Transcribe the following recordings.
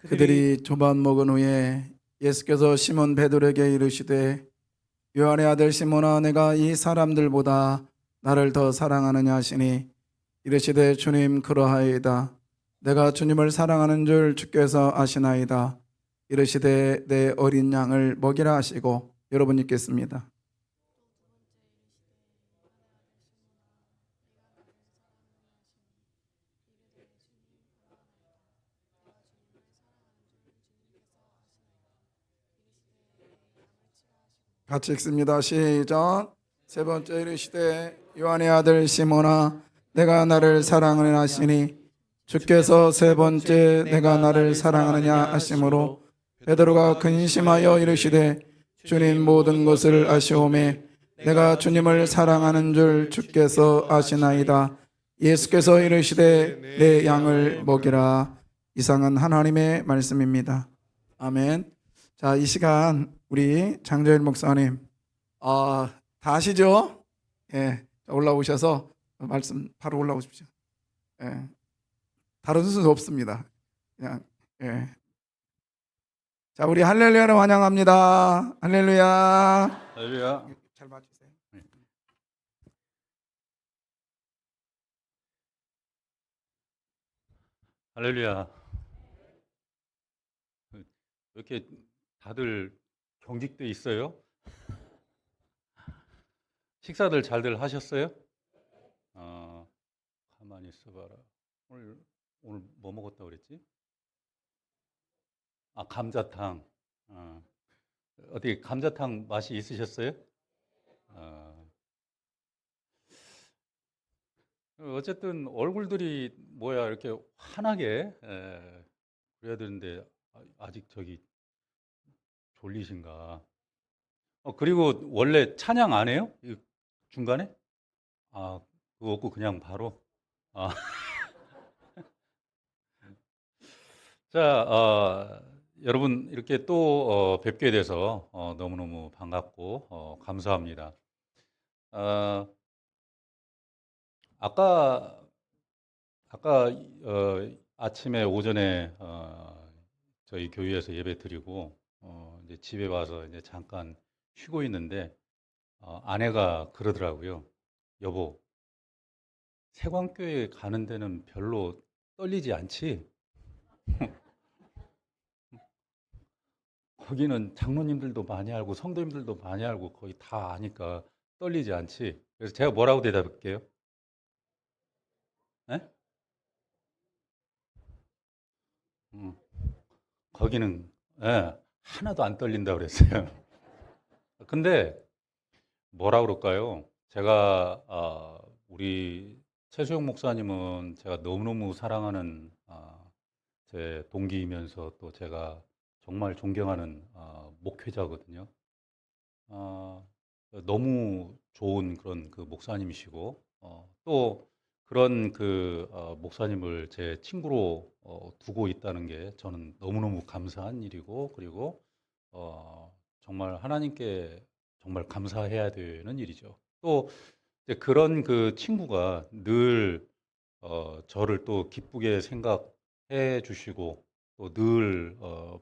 그들이 조반 먹은 후에 예수께서 시몬 베드로에게 이르시되 요한의 아들 시몬아 내가 이 사람들보다 나를 더 사랑하느냐 하시니 이르시되 주님 그러하이다. 내가 주님을 사랑하는 줄 주께서 아시나이다. 이르시되 내 어린 양을 먹이라 하시고. 여러분 읽겠습니다. 같이 읽습니다. 시작. 세 번째 이르시되 요한의 아들 시몬아 내가 나를 사랑하느냐 하시니 주께서 세 번째 내가 나를 사랑하느냐 하심으로 베드로가 근심하여 이르시되 주님 모든 것을 아시오매 내가 주님을 사랑하는 줄 주께서 아시나이다. 예수께서 이르시되 내 양을 먹이라. 이상은 하나님의 말씀입니다. 아멘. 자, 이 시간 우리 장조일 목사님 다 아시죠? 예, 올라오셔서 말씀 바로 올라오십시오. 예, 다른 수는 없습니다. 그냥 예. 자, 우리 할렐루야를 환영합니다. 할렐루야. 할렐루야. 잘 봐주세요. 할렐루야. 왜 이렇게 다들 경직돼 있어요? 식사들 잘들 하셨어요? 가만히 있어봐라. 오늘 뭐 먹었다 그랬지? 감자탕. 어떻게 감자탕 맛이 있으셨어요? 어쨌든 얼굴들이 뭐야 이렇게 환하게 그래야 되는데 아직 저기 졸리신가? 그리고 원래 찬양 안 해요? 중간에? 그거 없고 그냥 바로? 아, 자, 여러분 이렇게 또 뵙게 돼서 너무너무 반갑고 감사합니다. 아까 아침에 오전에 저희 교회에서 예배 드리고 이제 집에 와서 이제 잠깐 쉬고 있는데 아내가 그러더라고요. 여보, 세광교회 가는 데는 별로 떨리지 않지? 거기는 장로님들도 많이 알고 성도님들도 많이 알고 거의 다 아니까 떨리지 않지? 그래서 제가 뭐라고 대답할게요? 네? 거기는 하나도 안 떨린다고 그랬어요. 근데 뭐라 그럴까요? 제가 우리 최수영 목사님은 제가 너무너무 사랑하는 제 동기이면서 또 제가 정말 존경하는 목회자거든요. 너무 좋은 그런 그 목사님이시고 또 그런 그 목사님을 제 친구로 두고 있다는 게 저는 너무너무 감사한 일이고 그리고 정말 하나님께 정말 감사해야 되는 일이죠. 또 이제 그런 그 친구가 늘 저를 또 기쁘게 생각해 주시고 또 늘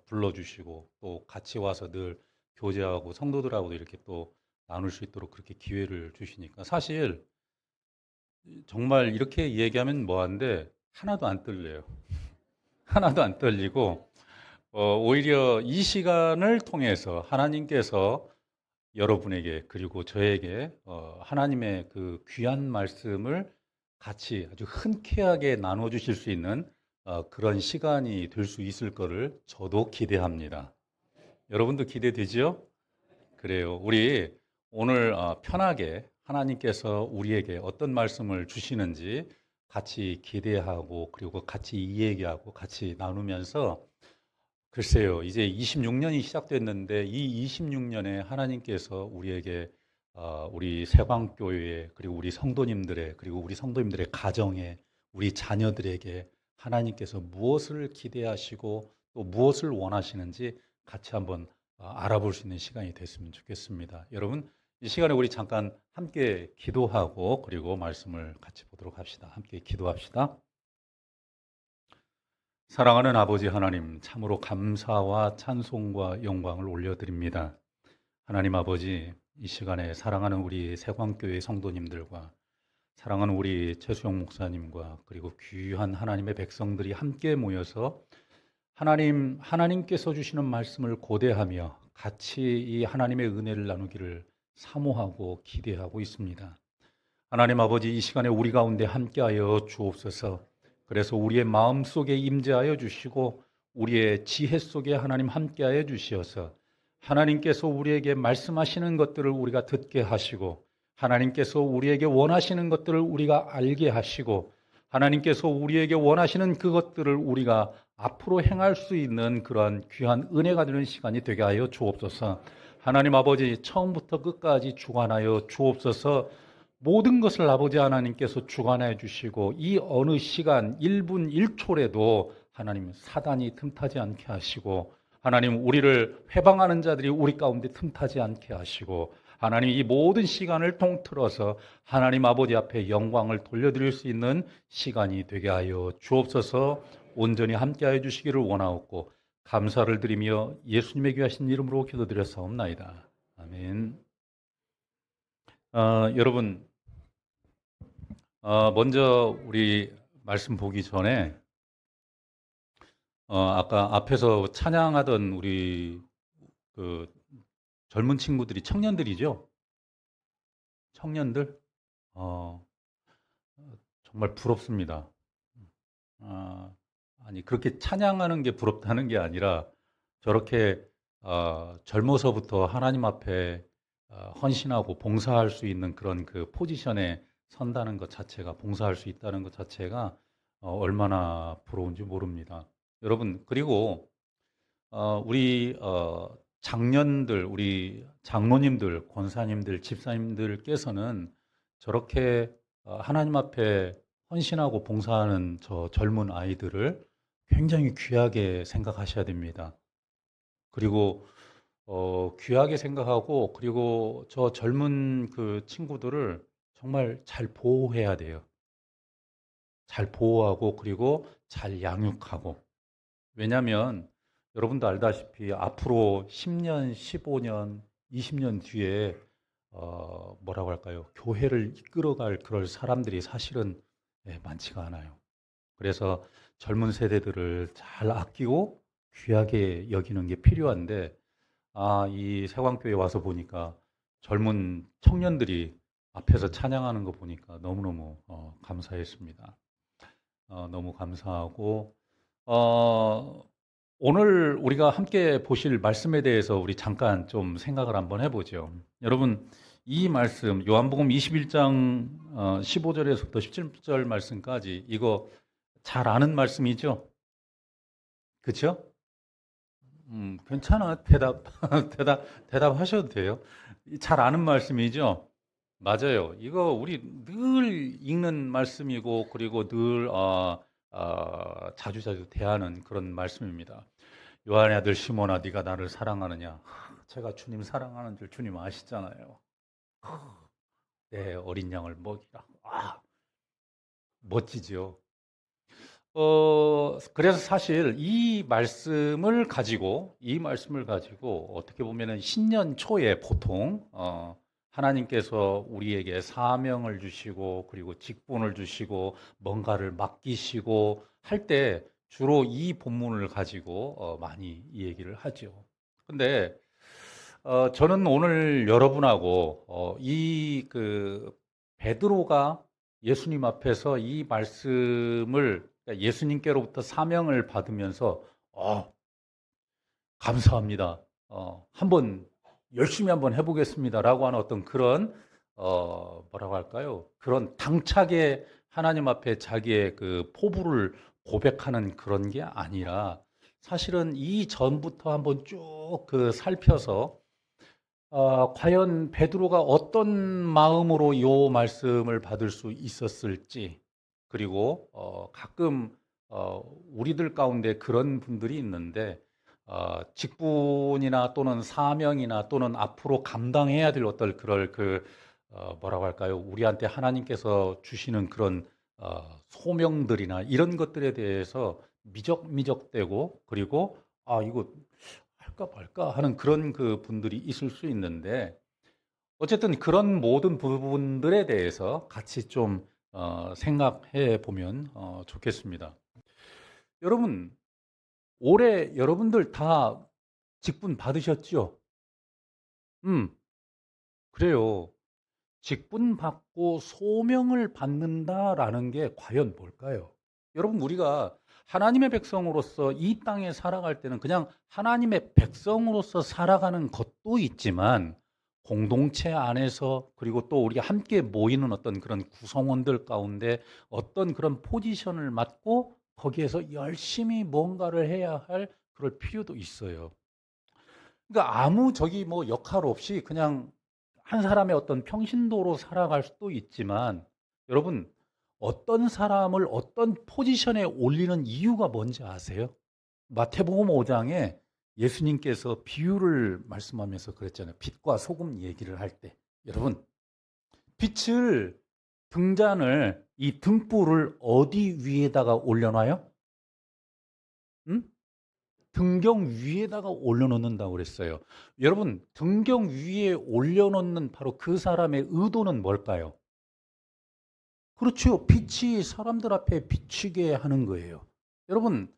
불러주시고 또 같이 와서 늘 교제하고 성도들하고도 이렇게 또 나눌 수 있도록 그렇게 기회를 주시니까 사실 정말 이렇게 얘기하면 뭐한데 하나도 안 떨려요. 하나도 안 떨리고 오히려 이 시간을 통해서 하나님께서 여러분에게 그리고 저에게 하나님의 그 귀한 말씀을 같이 아주 흔쾌하게 나눠 주실 수 있는 그런 시간이 될 수 있을 거를 저도 기대합니다. 여러분도 기대되지요? 그래요. 우리 오늘 편하게 하나님께서 우리에게 어떤 말씀을 주시는지 같이 기대하고 그리고 같이 이야기하고 같이 나누면서 글쎄요, 이제 26년이 시작됐는데 이 26년에 하나님께서 우리에게 우리 세광교회에 그리고 우리 성도님들의 그리고 우리 성도님들의 가정에 우리 자녀들에게 하나님께서 무엇을 기대하시고 또 무엇을 원하시는지 같이 한번 알아볼 수 있는 시간이 됐으면 좋겠습니다. 여러분, 이 시간에 우리 잠깐 함께 기도하고 그리고 말씀을 같이 보도록 합시다. 함께 기도합시다. 사랑하는 아버지 하나님, 참으로 감사와 찬송과 영광을 올려드립니다. 하나님 아버지, 이 시간에 사랑하는 우리 세광교회 성도님들과 사랑하는 우리 최수영 목사님과 그리고 귀한 하나님의 백성들이 함께 모여서 하나님께서 주시는 말씀을 고대하며 같이 이 하나님의 은혜를 나누기를 사모하고 기대하고 있습니다. 하나님 아버지, 이 시간에 우리 가운데 함께하여 주옵소서. 그래서 우리의 마음 속에 임재하여 주시고 우리의 지혜 속에 하나님 함께하여 주시어서 하나님께서 우리에게 말씀하시는 것들을 우리가 듣게 하시고 하나님께서 우리에게 원하시는 것들을 우리가 알게 하시고 하나님께서 우리에게 원하시는 그것들을 우리가 앞으로 행할 수 있는 그러한 귀한 은혜가 되는 시간이 되게 하여 주옵소서. 하나님 아버지, 처음부터 끝까지 주관하여 주옵소서. 모든 것을 아버지 하나님께서 주관해 주시고 이 어느 시간 1분 1초라도 하나님 사단이 틈타지 않게 하시고 하나님 우리를 회방하는 자들이 우리 가운데 틈타지 않게 하시고 하나님 이 모든 시간을 통틀어서 하나님 아버지 앞에 영광을 돌려드릴 수 있는 시간이 되게 하여 주옵소서. 온전히 함께하여 주시기를 원하옵고 감사를 드리며 예수님의 귀하신 이름으로 기도드렸사옵나이다. 아멘. 여러분, 먼저 우리 말씀 보기 전에 아까 앞에서 찬양하던 우리 그 젊은 친구들이 청년들이죠. 청년들 정말 부럽습니다. 아니 그렇게 찬양하는 게 부럽다는 게 아니라 저렇게 젊어서부터 하나님 앞에 헌신하고 봉사할 수 있는 그런 그 포지션에 선다는 것 자체가, 봉사할 수 있다는 것 자체가 얼마나 부러운지 모릅니다. 여러분, 그리고 우리 장년들, 우리 장로님들, 권사님들, 집사님들께서는 저렇게 하나님 앞에 헌신하고 봉사하는 저 젊은 아이들을 굉장히 귀하게 생각하셔야 됩니다. 그리고 귀하게 생각하고 그리고 저 젊은 그 친구들을 정말 잘 보호해야 돼요. 잘 보호하고 그리고 잘 양육하고. 왜냐하면 여러분도 알다시피 앞으로 10년, 15년, 20년 뒤에 뭐라고 할까요? 교회를 이끌어갈 그럴 사람들이 사실은 많지가 않아요. 그래서 젊은 세대들을 잘 아끼고 귀하게 여기는 게 필요한데 이 세광교회 와서 보니까 젊은 청년들이 앞에서 찬양하는 거 보니까 너무너무 감사했습니다. 너무 감사하고 오늘 우리가 함께 보실 말씀에 대해서 우리 잠깐 좀 생각을 한번 해보죠. 여러분, 이 말씀 요한복음 21장 15절에서부터 17절 말씀까지 이거 잘 아는 말씀이죠? 그렇죠? 괜찮아. 대답하셔도 돼요. 잘 아는 말씀이죠? 맞아요. 이거 우리 늘 읽는 말씀이고, 그리고 늘, 자주자주 대하는 그런 말씀입니다. 요한의 아들 시몬아, 네가 나를 사랑하느냐? 제가 주님 사랑하는 줄 주님 아시잖아요. 내 어린 양을 먹이라. 멋지죠? 그래서 사실 이 말씀을 가지고 어떻게 보면은 신년 초에 보통, 하나님께서 우리에게 사명을 주시고 그리고 직분을 주시고 뭔가를 맡기시고 할 때 주로 이 본문을 가지고 많이 이 얘기를 하죠. 근데 저는 오늘 여러분하고 이 그 베드로가 예수님 앞에서 이 말씀을 그러니까 예수님께로부터 사명을 받으면서 감사합니다. 한번 열심히 한번 해보겠습니다라고 하는 어떤 그런 뭐라고 할까요? 그런 당차게 하나님 앞에 자기의 그 포부를 고백하는 그런 게 아니라 사실은 이 전부터 한번 쭉 그 살펴서 과연 베드로가 어떤 마음으로 이 말씀을 받을 수 있었을지 그리고 가끔 우리들 가운데 그런 분들이 있는데 직분이나 또는 사명이나 또는 앞으로 감당해야 될 어떤 그럴 뭐라고 할까요? 우리한테 하나님께서 주시는 그런 소명들이나 이런 것들에 대해서 미적미적되고 그리고 이거 할까 말까 하는 그런 그 분들이 있을 수 있는데 어쨌든 그런 모든 부분들에 대해서 같이 좀 생각해 보면 좋겠습니다. 여러분, 올해 여러분들 다 직분 받으셨죠? 그래요. 직분 받고 소명을 받는다라는 게 과연 뭘까요? 여러분, 우리가 하나님의 백성으로서 이 땅에 살아갈 때는 그냥 하나님의 백성으로서 살아가는 것도 있지만 공동체 안에서 그리고 또 우리가 함께 모이는 어떤 그런 구성원들 가운데 어떤 그런 포지션을 맡고 거기에서 열심히 뭔가를 해야 할 그럴 필요도 있어요. 그러니까 아무 저기 뭐 역할 없이 그냥 한 사람의 어떤 평신도로 살아갈 수도 있지만 여러분 어떤 사람을 어떤 포지션에 올리는 이유가 뭔지 아세요? 마태복음 5장에 예수님께서 비유를 말씀하면서 그랬잖아요. 빛과 소금 얘기를 할 때. 여러분, 빛을 등잔을 이 등불을 어디 위에다가 올려놔요? 응? 등경 위에다가 올려놓는다고 그랬어요. 여러분, 등경 위에 올려놓는 바로 그 사람의 의도는 뭘까요? 그렇죠. 빛이 사람들 앞에 비치게 하는 거예요. 여러분,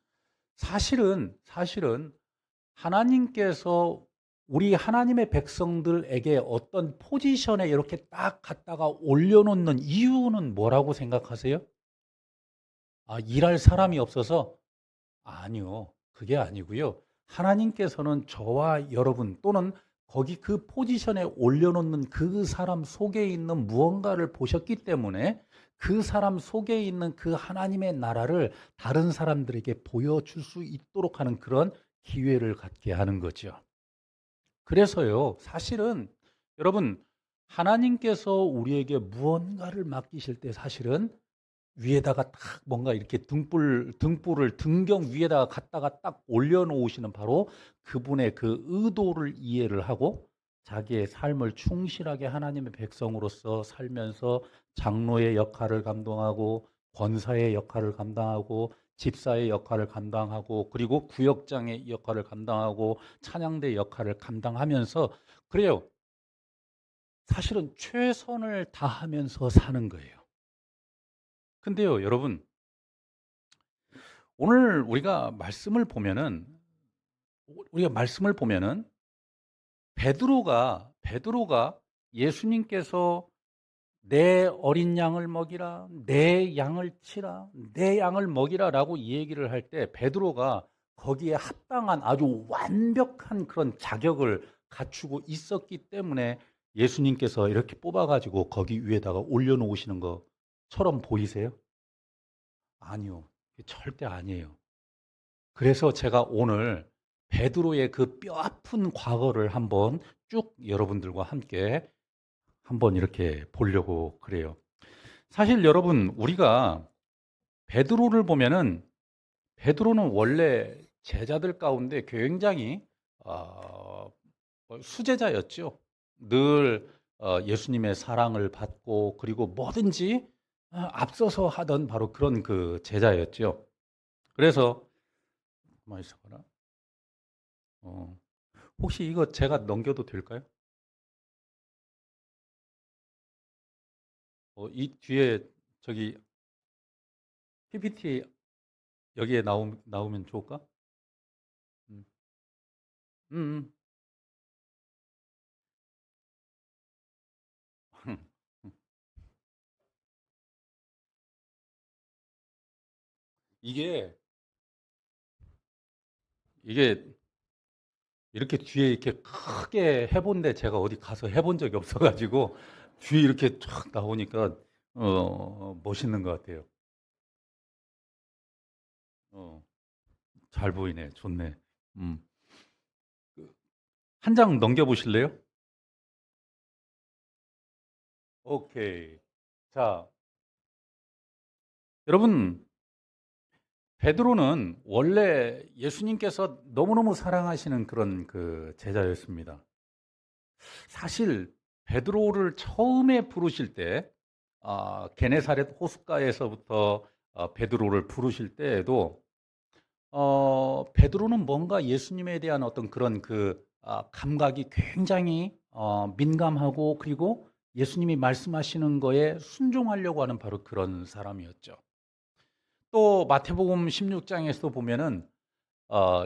사실은 하나님께서 우리 하나님의 백성들에게 어떤 포지션에 이렇게 딱 갖다가 올려놓는 이유는 뭐라고 생각하세요? 일할 사람이 없어서? 아니요. 그게 아니고요. 하나님께서는 저와 여러분 또는 거기 그 포지션에 올려놓는 그 사람 속에 있는 무언가를 보셨기 때문에 그 사람 속에 있는 그 하나님의 나라를 다른 사람들에게 보여줄 수 있도록 하는 그런 기회를 갖게 하는 거죠. 그래서요, 사실은 여러분, 하나님께서 우리에게 무언가를 맡기실 때 사실은 위에다가 딱 뭔가 이렇게 등불을 등경 위에다가 갖다가 딱 올려놓으시는 바로 그분의 그 의도를 이해를 하고 자기의 삶을 충실하게 하나님의 백성으로서 살면서 장로의 역할을 감당하고 권사의 역할을 감당하고 집사의 역할을 감당하고 그리고 구역장의 역할을 감당하고 찬양대 역할을 감당하면서 그래요. 사실은 최선을 다하면서 사는 거예요. 근데요, 여러분, 오늘 우리가 말씀을 보면은 베드로가 예수님께서 내 어린 양을 먹이라, 내 양을 치라, 내 양을 먹이라라고 얘기를 할 때 베드로가 거기에 합당한 아주 완벽한 그런 자격을 갖추고 있었기 때문에 예수님께서 이렇게 뽑아가지고 거기 위에다가 올려놓으시는 것처럼 보이세요? 아니요. 절대 아니에요. 그래서 제가 오늘 베드로의 그 뼈아픈 과거를 한번 쭉 여러분들과 함께 한번 이렇게 보려고 그래요. 사실 여러분, 우리가 베드로를 보면은 베드로는 원래 제자들 가운데 굉장히 수제자였죠. 늘 예수님의 사랑을 받고 그리고 뭐든지 앞서서 하던 바로 그런 그 제자였죠. 그래서 가만히 있어봐라. 어, 혹시 이거 제가 넘겨도 될까요? 이 뒤에 저기 PPT 여기에 나오면 좋을까? 음, 음, 음. 이게 이게 이렇게 뒤에 이렇게 크게 해본데 제가 어디 가서 해본 적이 없어가지고 뒤에 이렇게 쫙 나오니까 멋있는 것 같아요. 어, 잘 보이네, 좋네. 음, 한 장 넘겨보실래요? 오케이. 자, 여러분 베드로는 원래 예수님께서 너무너무 사랑하시는 그런 그 제자였습니다. 사실 베드로를 처음에 부르실 때 게네사렛 호숫가에서부터 베드로를 부르실 때에도 베드로는 뭔가 예수님에 대한 어떤 그런 감각이 굉장히 민감하고 그리고 예수님이 말씀하시는 거에 순종하려고 하는 바로 그런 사람이었죠. 또 마태복음 16장에서 보면은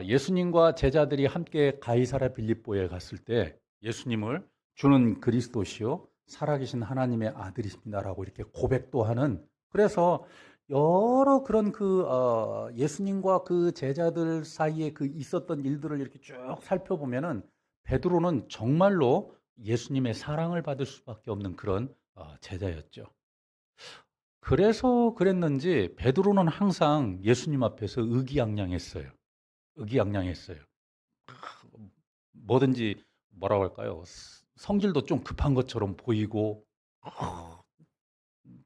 예수님과 제자들이 함께 가이사랴 빌립보에 갔을 때 예수님을 주는 그리스도시요 살아계신 하나님의 아들이십니다라고 이렇게 고백도 하는, 그래서 여러 그런 예수님과 그 제자들 사이에 그 있었던 일들을 이렇게 쭉 살펴보면은 베드로는 정말로 예수님의 사랑을 받을 수밖에 없는 그런 제자였죠. 그래서 그랬는지 베드로는 항상 예수님 앞에서 의기양양했어요. 의기양양했어요. 뭐든지 뭐라고 할까요? 성질도 좀 급한 것처럼 보이고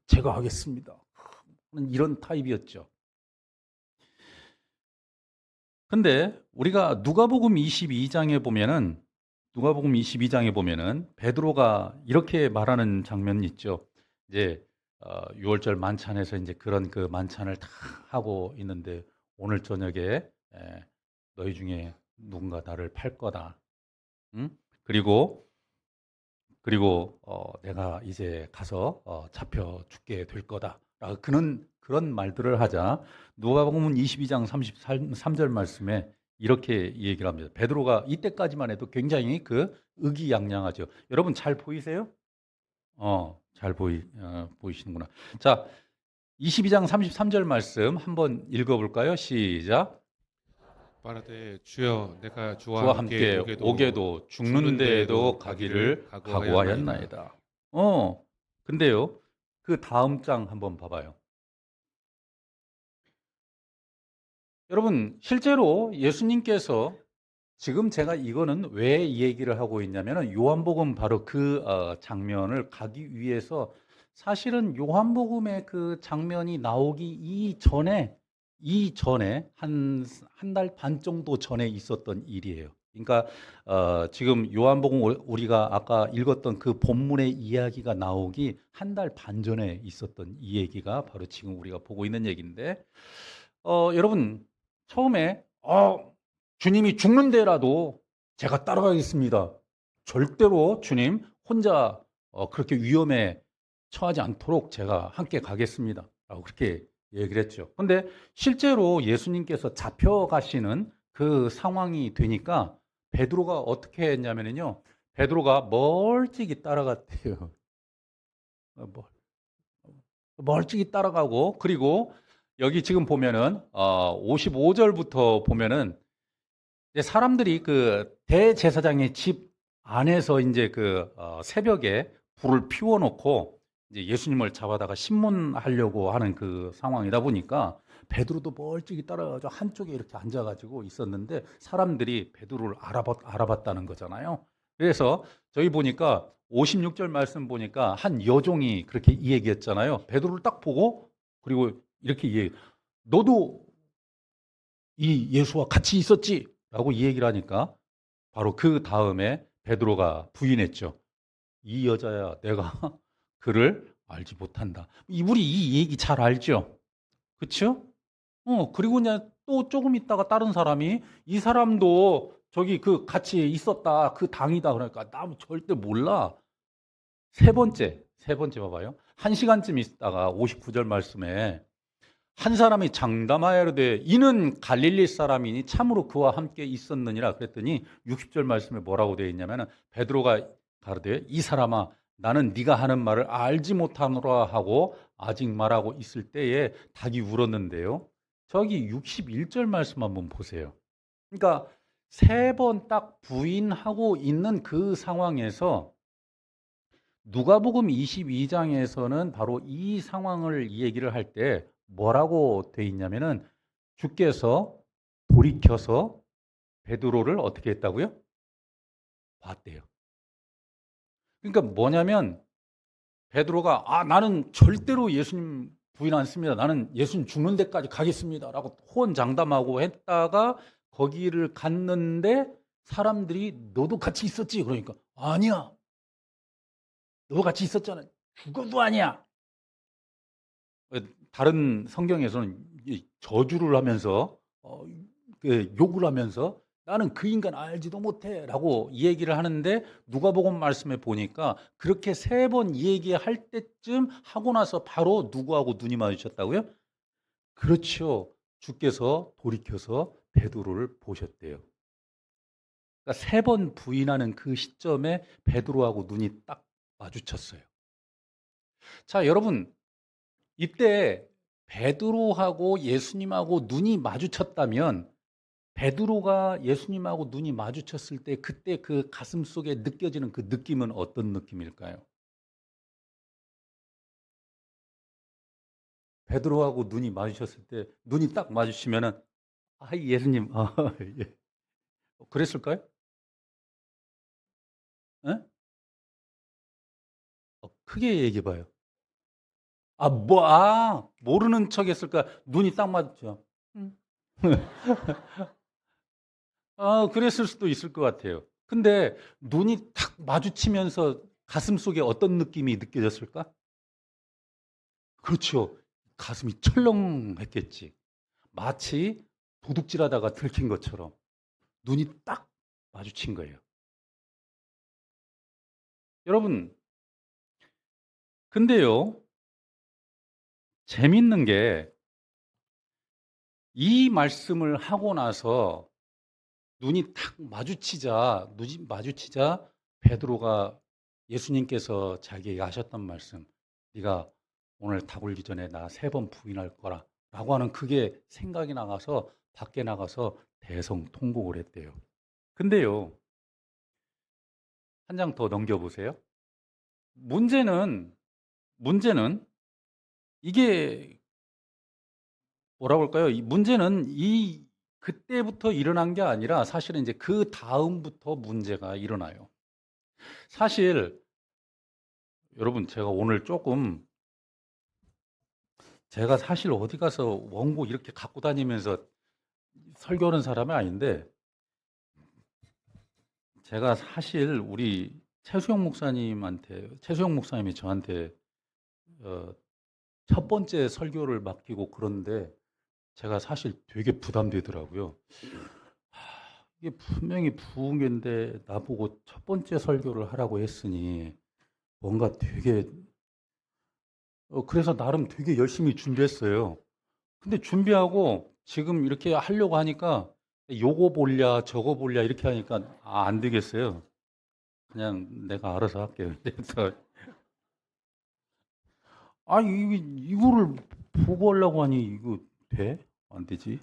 제가 하겠습니다. 이런 타입이었죠. 근데 우리가 누가복음 22장에 보면은 베드로가 이렇게 말하는 장면이 있죠. 이제 유월절 만찬에서 이제 그런 그 만찬을 다 하고 있는데 오늘 저녁에 너희 중에 누군가 나를 팔 거다. 응? 그리고 내가 이제 가서 잡혀 죽게 될 거다. 그런 말들을 하자 누가복음 22장 33절 말씀에 이렇게 얘기를 합니다. 베드로가 이때까지만 해도 굉장히 의기양양하죠. 여러분 잘 보이세요? 잘 보이시는구나. 자, 22장 33절 말씀 한번 읽어볼까요? 시작. 말하되 주여 내가 주와 주와 함께 함께 오게도 죽는 데에도 가기를 각오하였나이다. 근데요, 그 다음 장 한번 봐봐요. 여러분, 실제로 예수님께서 지금 제가 이거는 왜 이 얘기를 하고 있냐면은 요한복음 바로 장면을 가기 위해서 사실은 요한복음의 그 장면이 나오기 이전에 한 달 반 정도 전에 있었던 일이에요. 그러니까 지금 요한복음 우리가 아까 읽었던 그 본문의 이야기가 나오기 한 달 반 전에 있었던 이 얘기가 바로 지금 우리가 보고 있는 얘기인데 여러분 처음에 주님이 죽는데라도 제가 따라가겠습니다. 절대로 주님 혼자 그렇게 위험에 처하지 않도록 제가 함께 가겠습니다. 라고 그렇게 얘기를 했죠. 근데 실제로 예수님께서 잡혀가시는 그 상황이 되니까 베드로가 어떻게 했냐면요. 베드로가 멀찍이 따라갔대요. 멀찍이 따라가고, 그리고 여기 지금 보면은 55절부터 보면은 이제 사람들이 그 대제사장의 집 안에서 이제 새벽에 불을 피워놓고 이제 예수님을 잡아다가 신문하려고 하는 그 상황이다 보니까 베드로도 멀찍이 따라가서 한쪽에 이렇게 앉아가지고 있었는데 사람들이 베드로를 알아봤다는 거잖아요. 그래서 저희 보니까 56절 말씀 보니까 한 여종이 그렇게 이 얘기했잖아요. 베드로를 딱 보고 그리고 이렇게 너도 이 예수와 같이 있었지? 라고 이 얘기를 하니까 바로 그 다음에 베드로가 부인했죠. 이 여자야, 내가 그를 알지 못한다. 우리 이 얘기 잘 알죠? 그쵸? 그리고 그냥 또 조금 있다가 다른 사람이 이 사람도 저기 같이 있었다. 그 당이다. 그러니까 나 절대 몰라. 세 번째 봐봐요. 1시간쯤 있다가 59절 말씀에 한 사람이 장담하여되 이는 갈릴리 사람이니 참으로 그와 함께 있었느니라 그랬더니 60절 말씀에 뭐라고 되어 있냐면 베드로가 가로되 이 사람아 나는 네가 하는 말을 알지 못하노라 하고 아직 말하고 있을 때에 닭이 울었는데요. 저기 61절 말씀 한번 보세요. 그러니까 세 번 딱 부인하고 있는 그 상황에서 누가복음 22장에서는 바로 이 상황을 얘기를 할 때 뭐라고 돼 있냐면은 주께서 돌이켜서 베드로를 어떻게 했다고요? 봤대요. 그러니까 뭐냐면 베드로가 나는 절대로 예수님 부인 않습니다. 나는 예수님 죽는 데까지 가겠습니다라고 호언장담하고 했다가 거기를 갔는데 사람들이 너도 같이 있었지? 그러니까 아니야. 너 같이 있었잖아. 죽어도 아니야. 다른 성경에서는 저주를 하면서 그 욕을 하면서 나는 그 인간 알지도 못해라고 이 얘기를 하는데 누가복음 말씀에 보니까 그렇게 3번 이 얘기할 때쯤 하고 나서 바로 누구하고 눈이 마주쳤다고요? 그렇죠. 주께서 돌이켜서 베드로를 보셨대요. 그러니까 3번 부인하는 그 시점에 베드로하고 눈이 딱 마주쳤어요. 자, 여러분, 이때 베드로하고 예수님하고 눈이 마주쳤다면 베드로가 예수님하고 눈이 마주쳤을 때 그때 그 가슴 속에 느껴지는 그 느낌은 어떤 느낌일까요? 베드로하고 눈이 마주쳤을 때 눈이 딱 마주치면은 아, 예수님, 아, 예. 그랬을까요? 예? 크게 얘기해 봐요. 모르는 척 했을까? 눈이 딱 마주쳐. 음. 그랬을 수도 있을 것 같아요. 근데 눈이 탁 마주치면서 가슴 속에 어떤 느낌이 느껴졌을까? 그렇죠. 가슴이 철렁했겠지. 마치 도둑질하다가 들킨 것처럼 눈이 딱 마주친 거예요. 여러분, 근데요, 재밌는 게 이 말씀을 하고 나서 눈이 마주치자 베드로가 예수님께서 자기에게 하셨던 말씀, 네가 오늘 닭 울기 전에 나 3번 부인할 거라 라고 하는 그게 생각이 나가서 밖에 나가서 대성통곡을 했대요. 근데요, 한 장 더 넘겨보세요. 문제는 이게 뭐라고 할까요? 이 문제는 그때부터 일어난 게 아니라 사실은 이제 그 다음부터 문제가 일어나요. 사실 여러분 제가 사실 어디 가서 원고 이렇게 갖고 다니면서 설교하는 사람이 아닌데 제가 사실 우리 최수영 목사님이 저한테 어, 첫 번째 설교를 맡기고 그런데 제가 사실 되게 부담되더라고요. 이게 분명히 부흥회인데 나보고 첫 번째 설교를 하라고 했으니 뭔가 되게 그래서 나름 되게 열심히 준비했어요. 근데 준비하고 지금 이렇게 하려고 하니까 요거 볼랴 저거 볼랴 이렇게 하니까 안 되겠어요. 그냥 내가 알아서 할게요. 그래서 이거를 보고 하려고 하니 이거 돼? 안 되지?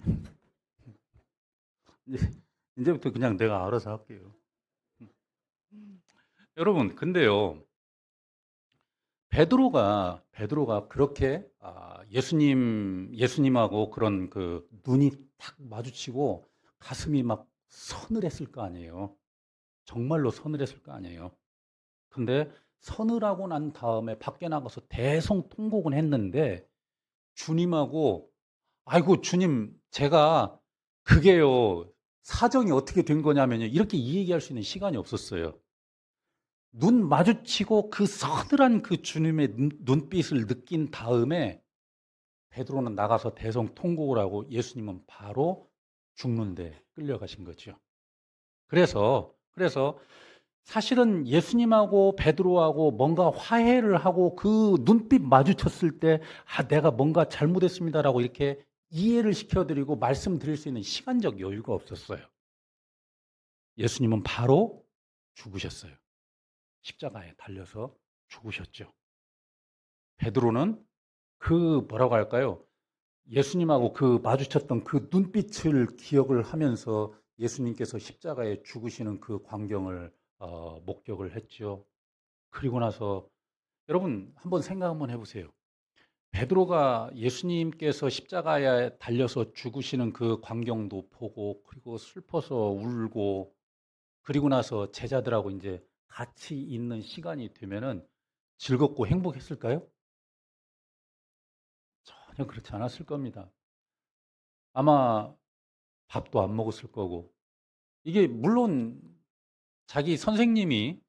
이제부터 그냥 내가 알아서 할게요. 여러분, 근데요. 베드로가 그렇게 예수님하고 그런 그 눈이 탁 마주치고 가슴이 막 서늘했을 거 아니에요. 정말로 서늘했을 거 아니에요. 근데 서늘하고 난 다음에 밖에 나가서 대성통곡은 했는데 주님하고 아이고 주님 제가 그게요 사정이 어떻게 된 거냐면요 이렇게 이 얘기할 수 있는 시간이 없었어요. 눈 마주치고 그 서늘한 그 주님의 눈빛을 느낀 다음에 베드로는 나가서 대성통곡을 하고 예수님은 바로 죽는데 끌려가신 거죠. 그래서 사실은 예수님하고 베드로하고 뭔가 화해를 하고 그 눈빛 마주쳤을 때 내가 뭔가 잘못했습니다라고 이렇게 이해를 시켜드리고 말씀드릴 수 있는 시간적 여유가 없었어요. 예수님은 바로 죽으셨어요. 십자가에 달려서 죽으셨죠. 베드로는 그 뭐라고 할까요? 예수님하고 그 마주쳤던 그 눈빛을 기억을 하면서 예수님께서 십자가에 죽으시는 그 광경을 목격을 했죠. 그리고 나서 여러분 한번 생각 한번 해보세요. 베드로가 예수님께서 십자가에 달려서 죽으시는 그 광경도 보고 그리고 슬퍼서 울고 그리고 나서 제자들하고 이제 같이 있는 시간이 되면은 즐겁고 행복했을까요? 전혀 그렇지 않았을 겁니다. 아마 밥도 안 먹었을 거고 이게 물론 자기 선생님이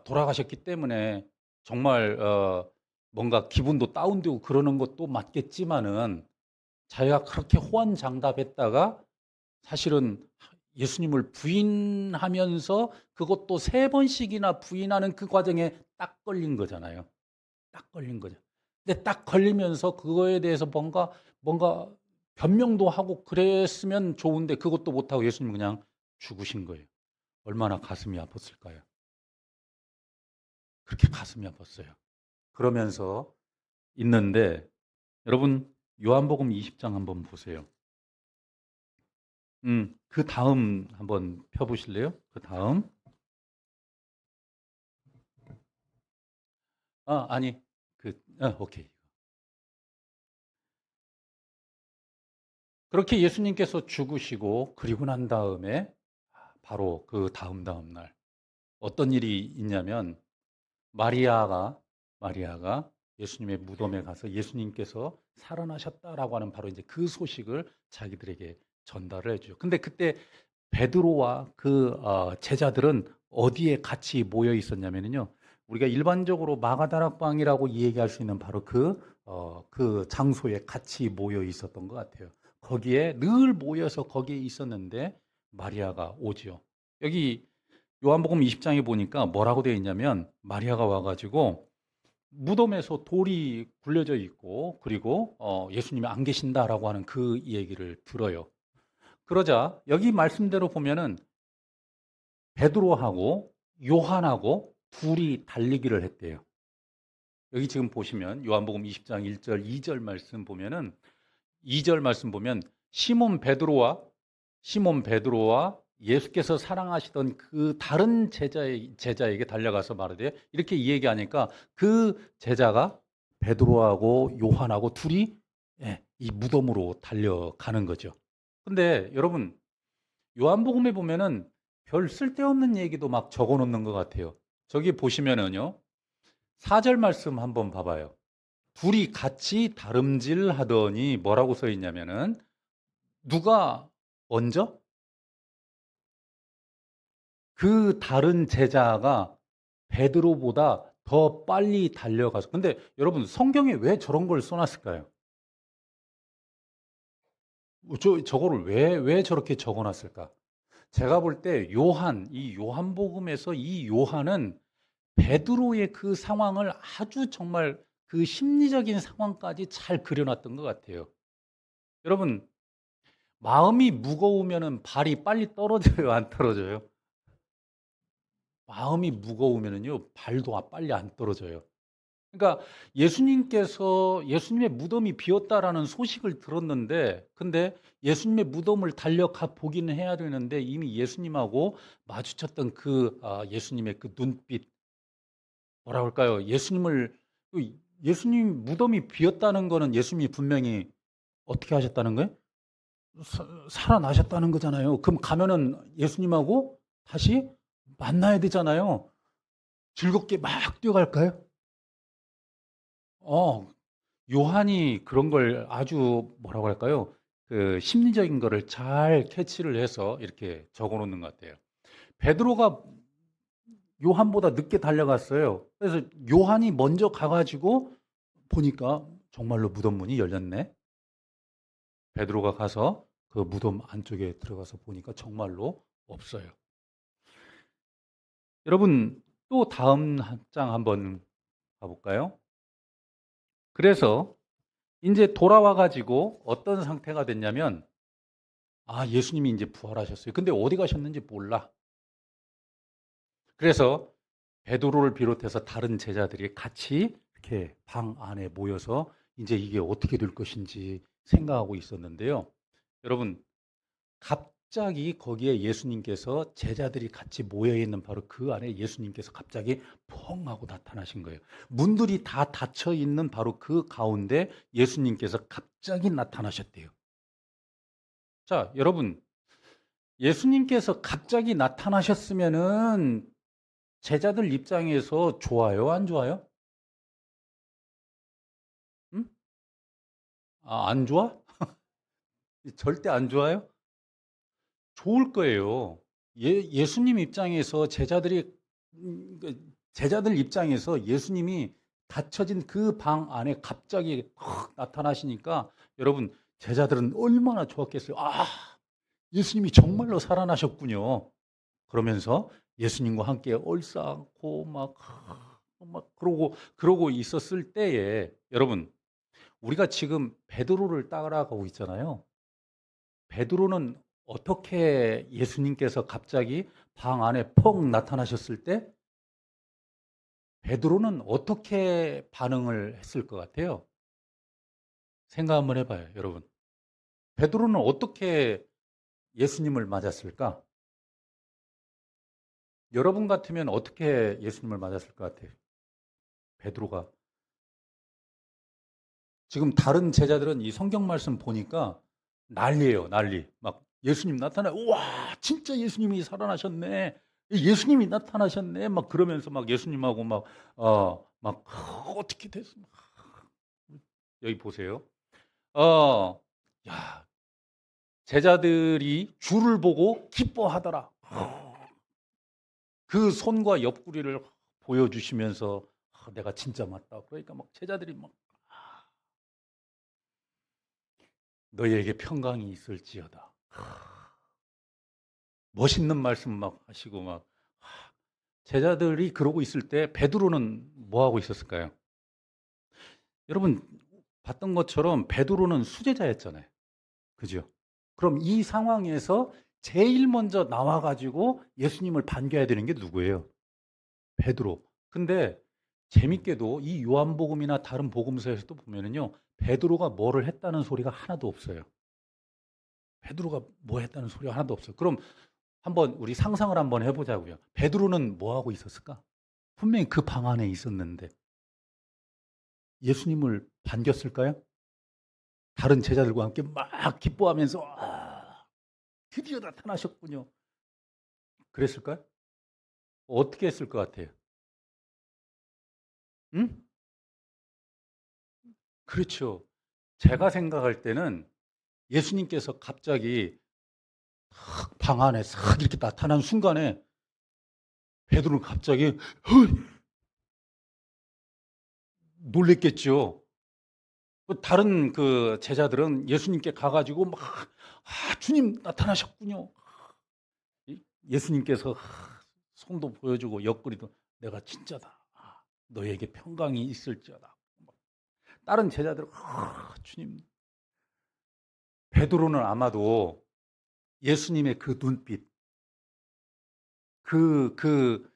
돌아가셨기 때문에 정말 뭔가 기분도 다운되고 그러는 것도 맞겠지만은 자기가 그렇게 호언장담했다가 사실은 예수님을 부인하면서 그것도 3번씩이나 부인하는 그 과정에 딱 걸린 거잖아요. 딱 걸린 거죠. 근데 딱 걸리면서 그거에 대해서 뭔가 변명도 하고 그랬으면 좋은데 그것도 못하고 예수님 그냥 죽으신 거예요. 얼마나 가슴이 아팠을까요? 그렇게 가슴이 아팠어요. 그러면서 있는데 여러분 요한복음 20장 한번 보세요. 그 다음 한번 펴보실래요? 그 다음. 아니, 오케이. 그렇게 예수님께서 죽으시고 그리고 난 다음에 바로 그 다음 날 어떤 일이 있냐면 마리아가 예수님의 무덤에 가서 예수님께서 살아나셨다라고 하는 바로 이제 그 소식을 자기들에게 전달을 해주죠. 근데 그때 베드로와 그 제자들은 어디에 같이 모여 있었냐면요. 우리가 일반적으로 마가다락방이라고 얘기할 수 있는 바로 그 장소에 같이 모여 있었던 것 같아요. 거기에 늘 모여서 거기에 있었는데 마리아가 오지요. 여기 요한복음 20장에 보니까 뭐라고 되어 있냐면 마리아가 와가지고 무덤에서 돌이 굴려져 있고 그리고 예수님이 안 계신다라고 하는 그 얘기를 들어요. 그러자 여기 말씀대로 보면은 베드로하고 요한하고 둘이 달리기를 했대요. 여기 지금 보시면 요한복음 20장 1절, 2절 말씀 보면은 2절 말씀 보면 시몬 베드로와 예수께서 사랑하시던 그 다른 제자에게 달려가서 말하되 이렇게 얘기하니까 그 제자가 베드로하고 요한하고 둘이 이 무덤으로 달려가는 거죠. 근데 여러분 요한복음에 보면은 별 쓸데없는 얘기도 막 적어 놓는 것 같아요. 저기 보시면은요. 4절 말씀 한번 봐봐요. 둘이 같이 다름질 하더니 뭐라고 써 있냐면은 누가 먼저? 그 다른 제자가 베드로보다 더 빨리 달려가서 근데 여러분 성경에 왜 저런 걸 써놨을까요? 저거를 왜 저렇게 적어놨을까? 제가 볼 때 이 요한복음에서 이 요한은 베드로의 그 상황을 아주 정말 그 심리적인 상황까지 잘 그려놨던 것 같아요. 여러분, 마음이 무거우면은 발이 빨리 떨어져요, 안 떨어져요? 마음이 무거우면은요, 발도 빨리 안 떨어져요. 그러니까 예수님의 무덤이 비었다라는 소식을 들었는데, 근데 예수님의 무덤을 달려가 보기는 해야 되는데 이미 예수님하고 마주쳤던 예수님의 그 눈빛, 뭐라 그럴까요? 예수님 무덤이 비었다는 거는 예수님이 분명히 어떻게 하셨다는 거예요? 살아나셨다는 거잖아요. 그럼 가면은 예수님하고 다시 만나야 되잖아요. 즐겁게 막 뛰어갈까요? 요한이 그런 걸 아주 뭐라고 할까요? 그 심리적인 거를 잘 캐치를 해서 이렇게 적어 놓는 것 같아요. 베드로가 요한보다 늦게 달려갔어요. 그래서 요한이 먼저 가가지고 보니까 정말로 무덤 문이 열렸네. 베드로가 가서 그 무덤 안쪽에 들어가서 보니까 정말로 없어요. 여러분 또 다음 장 한번 가볼까요? 그래서 이제 돌아와 가지고 어떤 상태가 됐냐면 예수님이 이제 부활하셨어요. 근데 어디 가셨는지 몰라. 그래서 베드로를 비롯해서 다른 제자들이 같이 이렇게 방 안에 모여서 이제 이게 어떻게 될 것인지 생각하고 있었는데요. 여러분, 갑자기 거기에 예수님께서 제자들이 같이 모여 있는 바로 그 안에 예수님께서 갑자기 펑 하고 나타나신 거예요. 문들이 다 닫혀 있는 바로 그 가운데 예수님께서 갑자기 나타나셨대요. 자, 여러분, 예수님께서 갑자기 나타나셨으면은 제자들 입장에서 좋아요, 안 좋아요? 응? 안 좋아? 절대 안 좋아요? 좋을 거예요. 예수님 입장에서 제자들 입장에서 예수님이 닫혀진 그 방 안에 갑자기 확 나타나시니까 여러분 제자들은 얼마나 좋았겠어요. 예수님이 정말로 살아나셨군요. 그러면서 예수님과 함께 얼싸안고 막 그러고 있었을 때에 여러분, 우리가 지금 베드로를 따라가고 있잖아요. 베드로는 어떻게 예수님께서 갑자기 방 안에 퍽 나타나셨을 때 베드로는 어떻게 반응을 했을 것 같아요? 생각 한번 해봐요, 여러분. 베드로는 어떻게 예수님을 맞았을까? 여러분 같으면 어떻게 예수님을 맞았을 것 같아요? 베드로가. 지금 다른 제자들은 이 성경 말씀 보니까 난리예요, 난리. 막 예수님 나타나, 우와, 진짜 예수님이 살아나셨네. 예수님이 나타나셨네. 막 그러면서 막 예수님하고 막 어떻게 됐어? 여기 보세요. 야, 제자들이 주를 보고 기뻐하더라. 그 손과 옆구리를 보여주시면서 내가 진짜 맞다. 그러니까 막 제자들이 막 너희에게 평강이 있을지어다. 멋있는 말씀 막 하시고 막 제자들이 그러고 있을 때 베드로는 뭐 하고 있었을까요? 여러분 봤던 것처럼 베드로는 수제자였잖아요. 그죠? 그럼 이 상황에서 제일 먼저 나와가지고 예수님을 반겨야 되는 게 누구예요? 베드로. 근데 재밌게도 이 요한복음이나 다른 복음서에서도 보면은요, 베드로가 뭐를 했다는 소리가 하나도 없어요. 베드로가 뭐 했다는 소리가 하나도 없어요. 그럼 한번 우리 상상을 한번 해보자고요. 베드로는 뭐 하고 있었을까? 분명히 그 방 안에 있었는데 예수님을 반겼을까요? 다른 제자들과 함께 막 기뻐하면서 드디어 나타나셨군요. 그랬을까요? 어떻게 했을 것 같아요? 응? 그렇죠. 제가 생각할 때는 예수님께서 갑자기 방 안에 싹 이렇게 나타난 순간에 베드로는 갑자기 놀랬겠죠. 다른 그 제자들은 예수님께 가가지고 막 주님 나타나셨군요. 예수님께서 손도 보여주고 옆구리도 내가 진짜다. 너에게 평강이 있을지어다. 다른 제자들은 주님. 베드로는 아마도 예수님의 그 눈빛, 그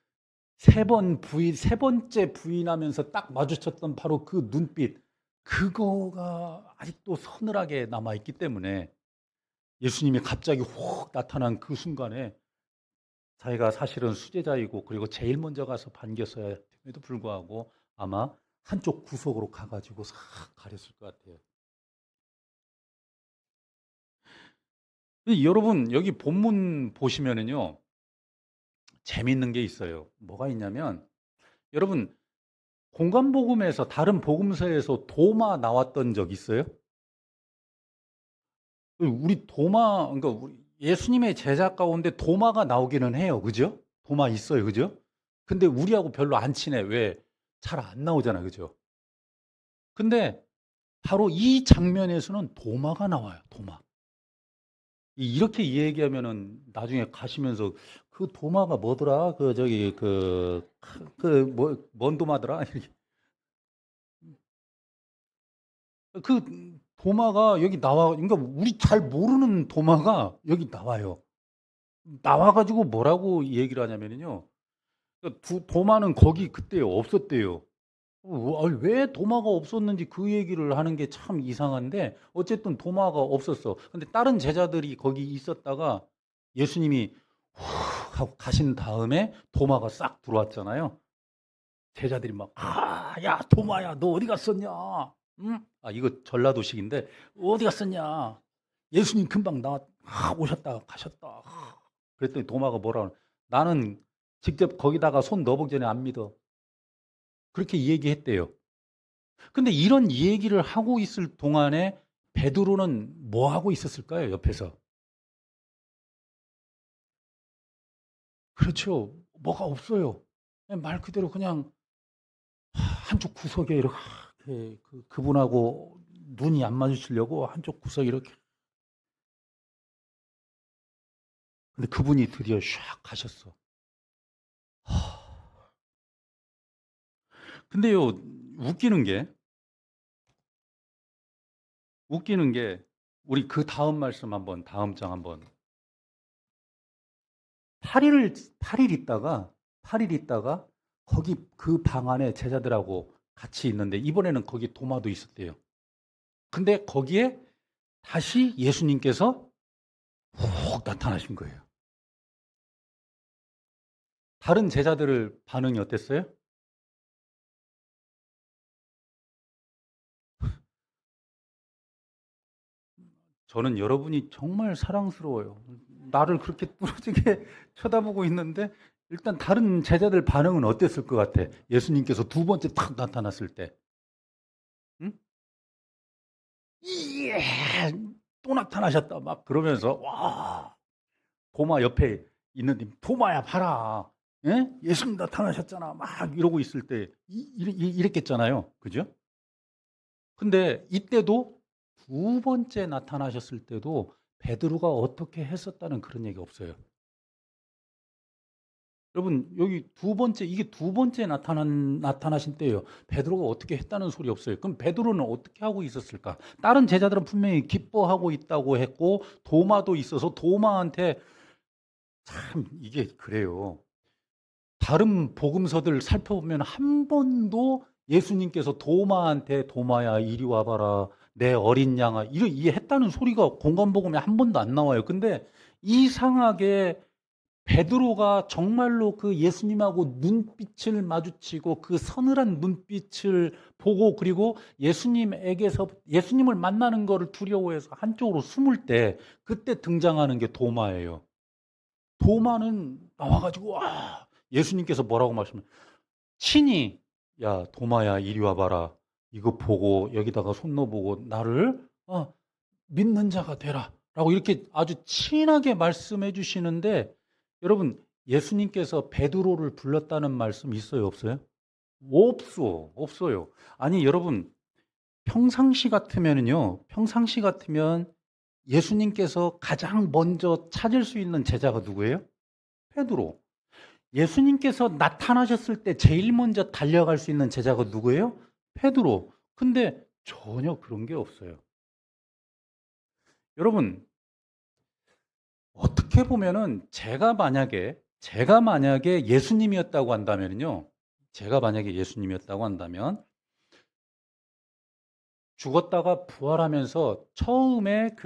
세 번째 부인하면서 딱 마주쳤던 바로 그 눈빛, 그거가 아직도 서늘하게 남아있기 때문에 예수님이 갑자기 훅 나타난 그 순간에 자기가 사실은 수제자이고 그리고 제일 먼저 가서 반겼어야 됨에도 불구하고 아마 한쪽 구석으로 가가지고 싹 가렸을 것 같아요. 여러분, 여기 본문 보시면은요, 재밌는 게 있어요. 뭐가 있냐면, 여러분, 공관복음에서 다른 복음서에서 도마 나왔던 적 있어요? 우리 도마, 그러니까 예수님의 제자 가운데 도마가 나오기는 해요. 그죠? 도마 있어요. 그죠? 근데 우리하고 별로 안 친해. 왜? 잘 안 나오잖아. 그죠? 근데 바로 이 장면에서는 도마가 나와요. 도마. 이렇게 얘기하면은 나중에 가시면서 그 도마가 뭐더라? 그 저기 뭔 도마더라? 이렇게. 그 도마가 여기 나와. 그러니까 우리 잘 모르는 도마가 여기 나와요. 나와가지고 뭐라고 얘기를 하냐면요. 도마는 거기 그때 없었대요. 왜 도마가 없었는지 그 얘기를 하는 게 참 이상한데 어쨌든 도마가 없었어. 근데 다른 제자들이 거기 있었다가 예수님이 후 하고 가신 다음에 도마가 싹 들어왔잖아요. 제자들이 막, 야, 도마야, 너 어디 갔었냐? 응? 이거 전라도식인데, 어디 갔었냐? 예수님 금방 오셨다, 가셨다. 그랬더니 도마가 뭐라 그러 나는 직접 거기다가 손 넣어보기 전에 안 믿어. 그렇게 얘기했대요. 근데 이런 얘기를 하고 있을 동안에 베드로는 뭐 하고 있었을까요? 옆에서. 그렇죠. 뭐가 없어요. 말 그대로 그냥 한쪽 구석에 이렇게 그분하고 눈이 안 마주치려고 한쪽 구석에 이렇게 근데 그분이 드디어 샥 가셨어. 근데요, 웃기는 게, 우리 그 다음 말씀 한번, 다음 장 한번. 8일 있다가, 8일 있다가, 거기 그 방 안에 제자들하고 같이 있는데, 이번에는 거기 도마도 있었대요. 근데 거기에 다시 예수님께서 훅 나타나신 거예요. 다른 제자들 반응이 어땠어요? 저는 여러분이 정말 사랑스러워요. 나를 그렇게 뚫어지게 쳐다보고 있는데 일단 다른 제자들 반응은 어땠을 것 같아? 예수님께서 두 번째 탁 나타났을 때. 응? 예! 또 나타나셨다. 막 그러면서 와, 도마 옆에 있는 도마야 봐라. 예? 예수님 나타나셨잖아. 막 이러고 있을 때 이랬겠잖아요. 그죠? 근데 이때도 두 번째 나타나셨을 때도 베드로가 어떻게 했었다는 그런 얘기 없어요. 여러분, 여기 이게 두 번째 나타나신 때예요. 베드로가 어떻게 했다는 소리 없어요. 그럼 베드로는 어떻게 하고 있었을까? 다른 제자들은 분명히 기뻐하고 있다고 했고, 도마도 있어서 도마한테 참 이게 그래요. 다른 복음서들 살펴보면 한 번도 예수님께서 도마한테 도마야 이리 와봐라 내 어린 양아 이렇게 했다는 소리가 공간복음에 한 번도 안 나와요. 근데 이상하게 베드로가 정말로 그 예수님하고 눈빛을 마주치고 그 서늘한 눈빛을 보고 그리고 예수님을 만나는 것을 두려워해서 한쪽으로 숨을 때 그때 등장하는 게 도마예요. 도마는 나와가지고 와 예수님께서 뭐라고 말씀을 친히 야 도마야 이리 와봐라 이거 보고 여기다가 손 넣어보고 나를 믿는 자가 되라 라고 이렇게 아주 친하게 말씀해 주시는데 여러분 예수님께서 베드로를 불렀다는 말씀 있어요 없어요? 없어요. 아니 여러분 평상시 같으면 예수님께서 가장 먼저 찾을 수 있는 제자가 누구예요? 베드로. 예수님께서 나타나셨을 때 제일 먼저 달려갈 수 있는 제자가 누구예요? 베드로. 근데 전혀 그런 게 없어요. 여러분, 어떻게 보면은 제가 만약에 예수님이었다고 한다면요. 제가 만약에 예수님이었다고 한다면 죽었다가 부활하면서 처음에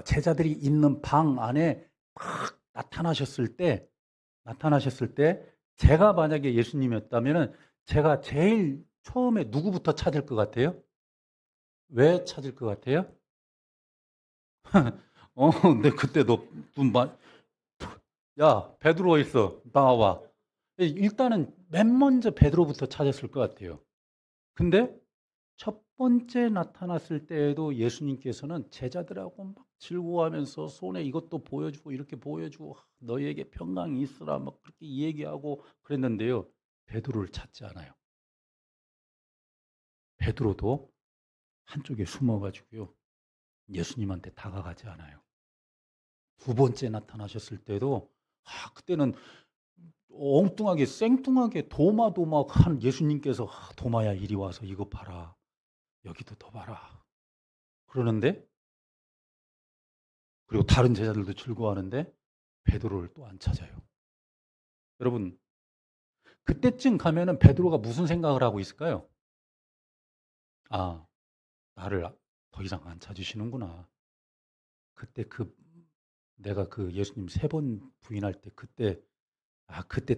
제자들이 있는 방 안에 막 나타나셨을 때 제가 만약에 예수님이었다면은 제가 제일 처음에 누구부터 찾을 것 같아요? 왜 찾을 것 같아요? 근데 그때 야, 베드로 있어. 나와봐. 일단은 맨 먼저 베드로부터 찾았을 것 같아요. 근데 첫 번째 나타났을 때에도 예수님께서는 제자들하고 막 즐거워하면서 손에 이것도 보여주고 이렇게 보여주고 너희에게 평강이 있으라 막 그렇게 얘기하고 그랬는데요. 베드로를 찾지 않아요. 베드로도 한쪽에 숨어가지고요. 예수님한테 다가가지 않아요. 두 번째 나타나셨을 때도 그때는 엉뚱하게 생뚱하게 도마도마한 예수님께서 도마야 이리 와서 이거 봐라. 여기도 더 봐라. 그러는데 그리고 다른 제자들도 즐거워하는데 베드로를 또 안 찾아요. 여러분 그때쯤 가면은 베드로가 무슨 생각을 하고 있을까요? 나를 더 이상 안 찾으시는구나. 그때 내가 그 예수님 3번 부인할 때 그때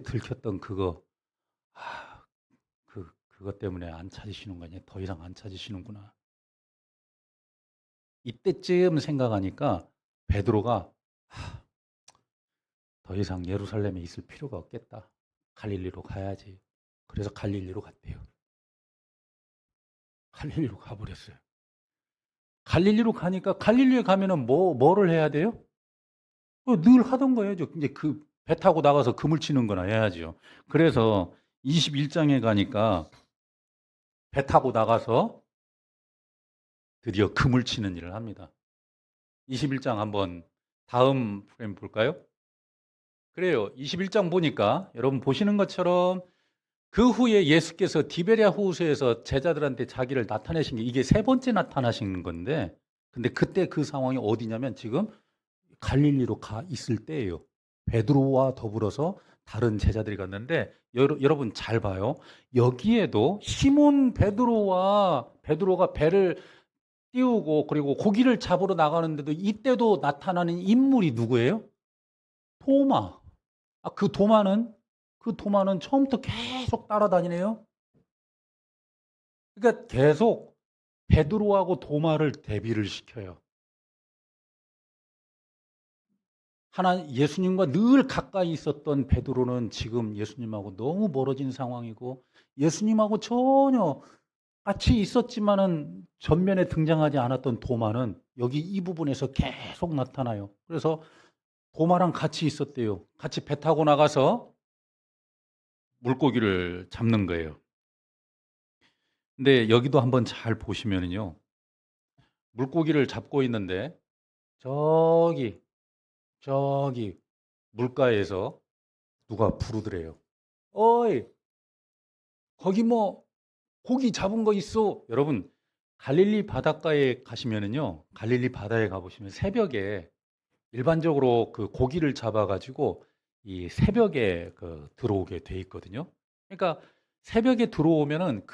들켰던 그것 때문에 안 찾으시는 거 아니야? 더 이상 안 찾으시는구나. 이때쯤 생각하니까 베드로가 더 이상 예루살렘에 있을 필요가 없겠다. 갈릴리로 가야지. 그래서 갈릴리로 갔대요. 갈릴리로 가버렸어요. 갈릴리로 가니까 갈릴리에 가면은 뭐를 해야 돼요? 늘 하던 거예요. 이제 배 타고 나가서 그물 치는 거나 해야죠. 그래서 21장에 가니까 배 타고 나가서 드디어 그물 치는 일을 합니다. 21장 한번 다음 프레임 볼까요? 그래요. 21장 보니까 여러분 보시는 것처럼 그 후에 예수께서 디베랴 호수에서 제자들한테 자기를 나타내신 게 이게 세 번째 나타나신 건데, 근데 그때 그 상황이 어디냐면 지금 갈릴리로 가 있을 때예요. 베드로와 더불어서 다른 제자들이 갔는데 여러분 잘 봐요. 여기에도 시몬 베드로가 배를 띄우고 그리고 고기를 잡으러 나가는데도 이때도 나타나는 인물이 누구예요? 도마. 그 도마는 처음부터 계속 따라다니네요. 그러니까 계속 베드로하고 도마를 대비를 시켜요. 예수님과 늘 가까이 있었던 베드로는 지금 예수님하고 너무 멀어진 상황이고, 예수님하고 전혀 같이 있었지만은 전면에 등장하지 않았던 도마는 여기 이 부분에서 계속 나타나요. 그래서 도마랑 같이 있었대요. 같이 배 타고 나가서 물고기를 잡는 거예요. 근데 여기도 한번 잘 보시면은요, 물고기를 잡고 있는데 저기 물가에서 누가 부르더래요. 어이, 거기 뭐 고기 잡은 거 있어? 여러분, 갈릴리 바닷가에 가시면은요, 갈릴리 바다에 가보시면 새벽에 일반적으로 그 고기를 잡아가지고 이 새벽에 들어오게 돼 있거든요. 그러니까 새벽에 들어오면은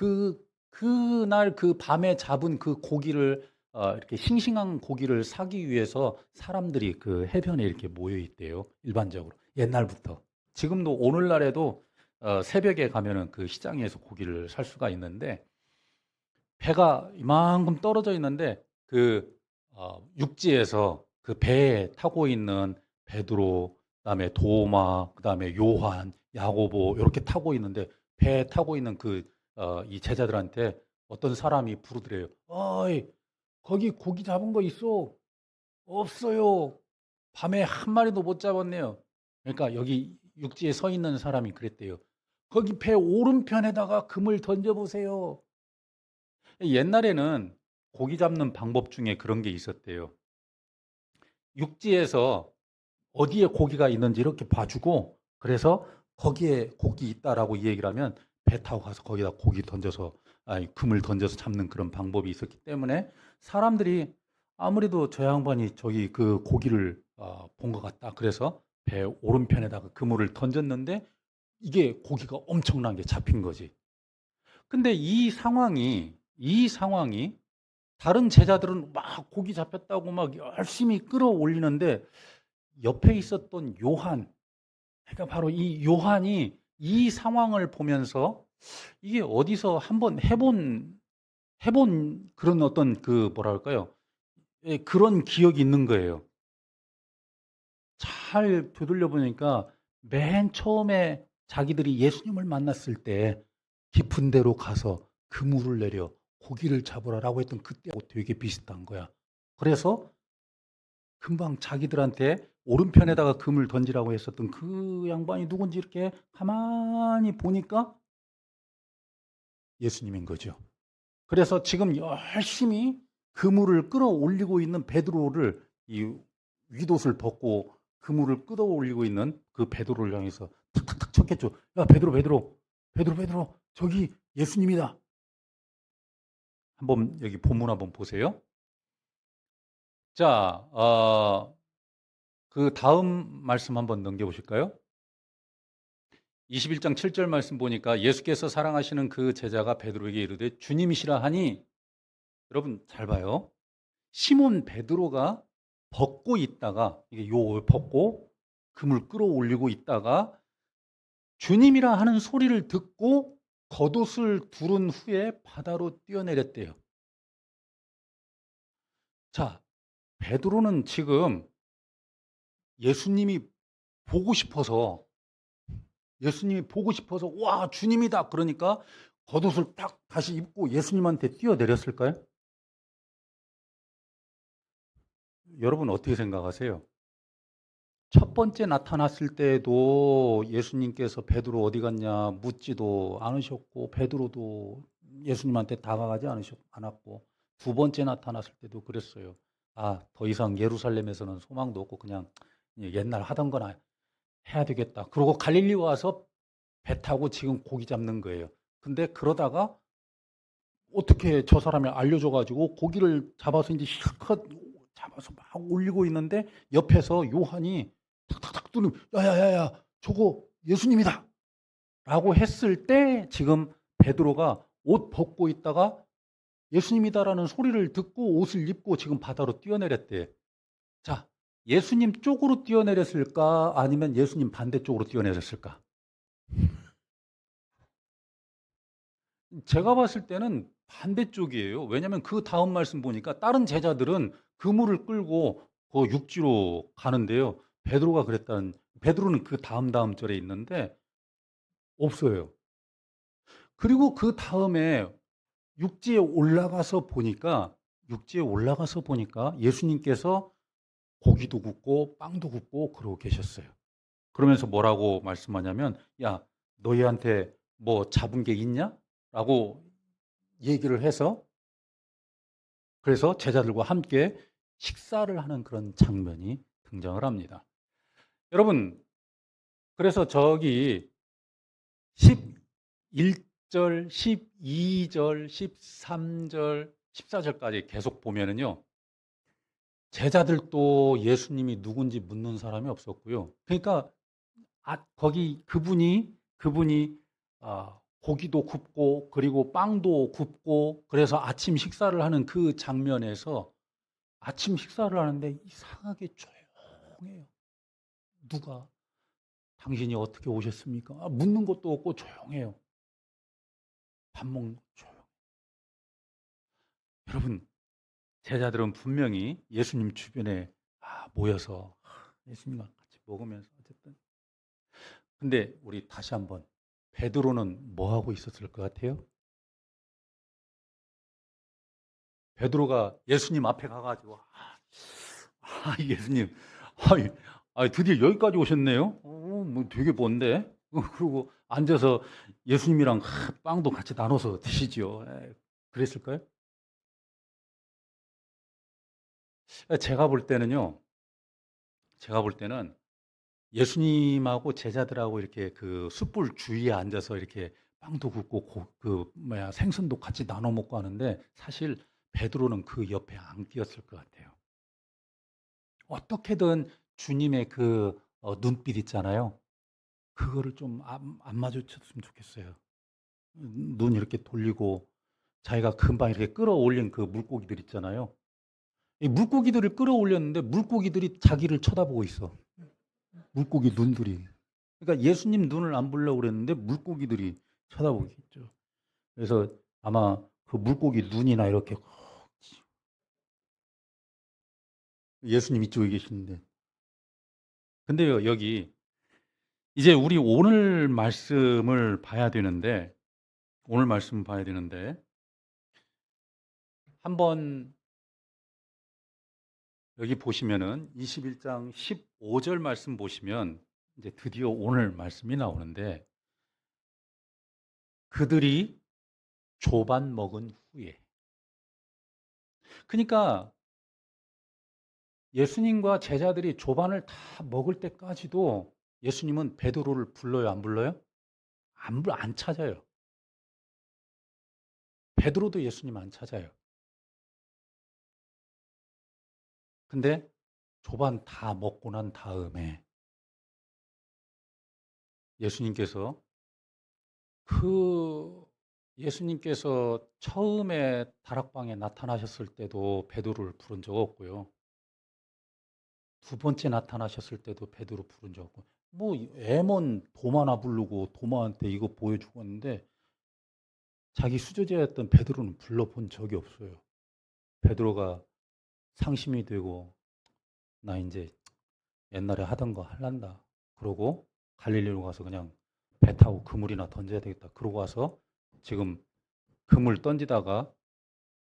그날 그 밤에 잡은 그 고기를 이렇게 싱싱한 고기를 사기 위해서 사람들이 그 해변에 이렇게 모여 있대요. 일반적으로 옛날부터. 지금도 오늘날에도 새벽에 가면은 그 시장에서 고기를 살 수가 있는데, 배가 이만큼 떨어져 있는데 육지에서 그 배에 타고 있는 베드로, 그다음에 도마, 그다음에 요한, 야고보 이렇게 타고 있는데, 배에 타고 있는 이 제자들한테 어떤 사람이 부르더래요. 어이, 거기 고기 잡은 거 있어? 없어요. 밤에 한 마리도 못 잡았네요. 그러니까 여기 육지에 서 있는 사람이 그랬대요. 거기 배 오른편에다가 금을 던져보세요. 옛날에는 고기 잡는 방법 중에 그런 게 있었대요. 육지에서 어디에 고기가 있는지 이렇게 봐주고, 그래서 거기에 고기 있다라고 이 얘기를 하면 배 타고 가서 거기다 고기 던져서, 금을 던져서 잡는 그런 방법이 있었기 때문에 사람들이 아무래도 저 양반이 저기 그 고기를 본 것 같다. 그래서 배 오른편에다가 그물을 던졌는데 이게 고기가 엄청나게 잡힌 거지. 근데 이 상황이 다른 제자들은 막 고기 잡혔다고 막 열심히 끌어올리는데, 옆에 있었던 요한, 그러니까 바로 이 요한이 이 상황을 보면서 이게 어디서 한번 해본 그런 어떤 뭐랄까요? 예, 그런 기억이 있는 거예요. 잘 되돌려 보니까 맨 처음에 자기들이 예수님을 만났을 때 깊은 데로 가서 그물을 내려 고기를 잡으라라고 했던 그때하고 되게 비슷한 거야. 그래서 금방 자기들한테 오른편에다가 금을 던지라고 했었던 그 양반이 누군지 이렇게 가만히 보니까 예수님인 거죠. 그래서 지금 열심히 그물을 끌어올리고 있는 베드로를, 이 윗옷을 벗고 그물을 끌어올리고 있는 그 베드로를 향해서 탁탁탁 쳤겠죠. 야, 베드로, 저기 예수님이다. 한번 여기 본문 한번 보세요. 자, 그 다음 말씀 한번 넘겨보실까요? 21장 7절 말씀 보니까 예수께서 사랑하시는 그 제자가 베드로에게 이르되 주님이시라 하니, 여러분 잘 봐요. 시몬 베드로가 벗고 있다가, 이게 벗고 금을 끌어올리고 있다가 주님이라 하는 소리를 듣고 겉옷을 두른 후에 바다로 뛰어내렸대요. 자, 베드로는 지금 예수님이 보고 싶어서 와, 주님이다 그러니까 겉옷을 딱 다시 입고 예수님한테 뛰어내렸을까요? 여러분 어떻게 생각하세요? 첫 번째 나타났을 때도 예수님께서 베드로 어디 갔냐 묻지도 않으셨고, 베드로도 예수님한테 다가가지 않았고, 두 번째 나타났을 때도 그랬어요. 더 이상 예루살렘에서는 소망도 없고 그냥 옛날 하던 거나 해야 되겠다. 그리고 갈릴리 와서 배 타고 지금 고기 잡는 거예요. 근데 그러다가 어떻게 저 사람이 알려줘가지고 고기를 잡아서 이제 실컷 잡아서 막 올리고 있는데 옆에서 요한이 탁탁탁 뚫는 야야야야 저거 예수님이다 라고 했을 때 지금 베드로가 옷 벗고 있다가 예수님이다라는 소리를 듣고 옷을 입고 지금 바다로 뛰어내렸대. 자, 예수님 쪽으로 뛰어내렸을까 아니면 예수님 반대쪽으로 뛰어내렸을까? 제가 봤을 때는 반대쪽이에요. 왜냐하면 그 다음 말씀 보니까 다른 제자들은 그물을 끌고 그 육지로 가는데요. 베드로는 그 다음 절에 있는데 없어요. 그리고 그 다음에 육지에 올라가서 보니까 예수님께서 고기도 굽고 빵도 굽고 그러고 계셨어요. 그러면서 뭐라고 말씀하냐면 야, 너희한테 뭐 잡은 게 있냐? 라고 얘기를 해서 그래서 제자들과 함께 식사를 하는 그런 장면이 등장을 합니다. 여러분, 그래서 저기 11절, 12절, 13절, 14절까지 계속 보면은요. 제자들도 예수님이 누군지 묻는 사람이 없었고요. 그러니까 거기 그분이 고기도 굽고 그리고 빵도 굽고 그래서 아침 식사를 하는 그 장면에서 아침 식사를 하는데 이상하게 조용해요. 누가 당신이 어떻게 오셨습니까? 묻는 것도 없고 조용해요. 밥 먹는 거 조용. 여러분 제자들은 분명히 예수님 주변에 모여서 예수님과 같이 먹으면서 어쨌든 근데 우리 다시 한번 베드로는 뭐 하고 있었을 것 같아요? 베드로가 예수님 앞에 가가지고 예수님 드디어 여기까지 오셨네요. 뭐 되게 먼데. 그리고 앉아서 예수님이랑 빵도 같이 나눠서 드시죠. 그랬을까요? 제가 볼 때는 예수님하고 제자들하고 이렇게 그 숯불 주위에 앉아서 이렇게 빵도 굽고 생선도 같이 나눠 먹고 하는데 사실 베드로는 그 옆에 안 끼었을 것 같아요. 어떻게든 주님의 그 눈빛 있잖아요. 그거를 좀 안 마주쳤으면 좋겠어요. 눈 이렇게 돌리고 자기가 금방 이렇게 끌어올린 그 물고기들 있잖아요. 이 물고기들을 끌어올렸는데 물고기들이 자기를 쳐다보고 있어. 물고기 눈들이. 그러니까 예수님 눈을 안 보려고 그랬는데 물고기들이 쳐다보겠죠. 그래서 아마 그 물고기 눈이나 이렇게 예수님 이쪽에 계시는데. 근데요, 여기 이제 우리 오늘 말씀 봐야 되는데 한번 여기 보시면은 21장 15절 말씀 보시면 이제 드디어 오늘 말씀이 나오는데 그들이 조반 먹은 후에 그러니까 예수님과 제자들이 조반을 다 먹을 때까지도 예수님은 베드로를 불러요, 안 불러요? 안 찾아요. 베드로도 예수님 안 찾아요. 근데 조반 다 먹고 난 다음에 예수님께서 예수님께서 처음에 다락방에 나타나셨을 때도 베드로를 부른 적 없고요. 두 번째 나타나셨을 때도 베드로 부른 적 없고 뭐 애먼 도마나 부르고 도마한테 이거 보여주고 했는데 자기 수제자였던 베드로는 불러본 적이 없어요. 베드로가 상심이 되고 나 이제 옛날에 하던 거 할란다. 그러고 갈릴리로 가서 그냥 배 타고 그물이나 던져야 되겠다. 그러고 와서 지금 그물 던지다가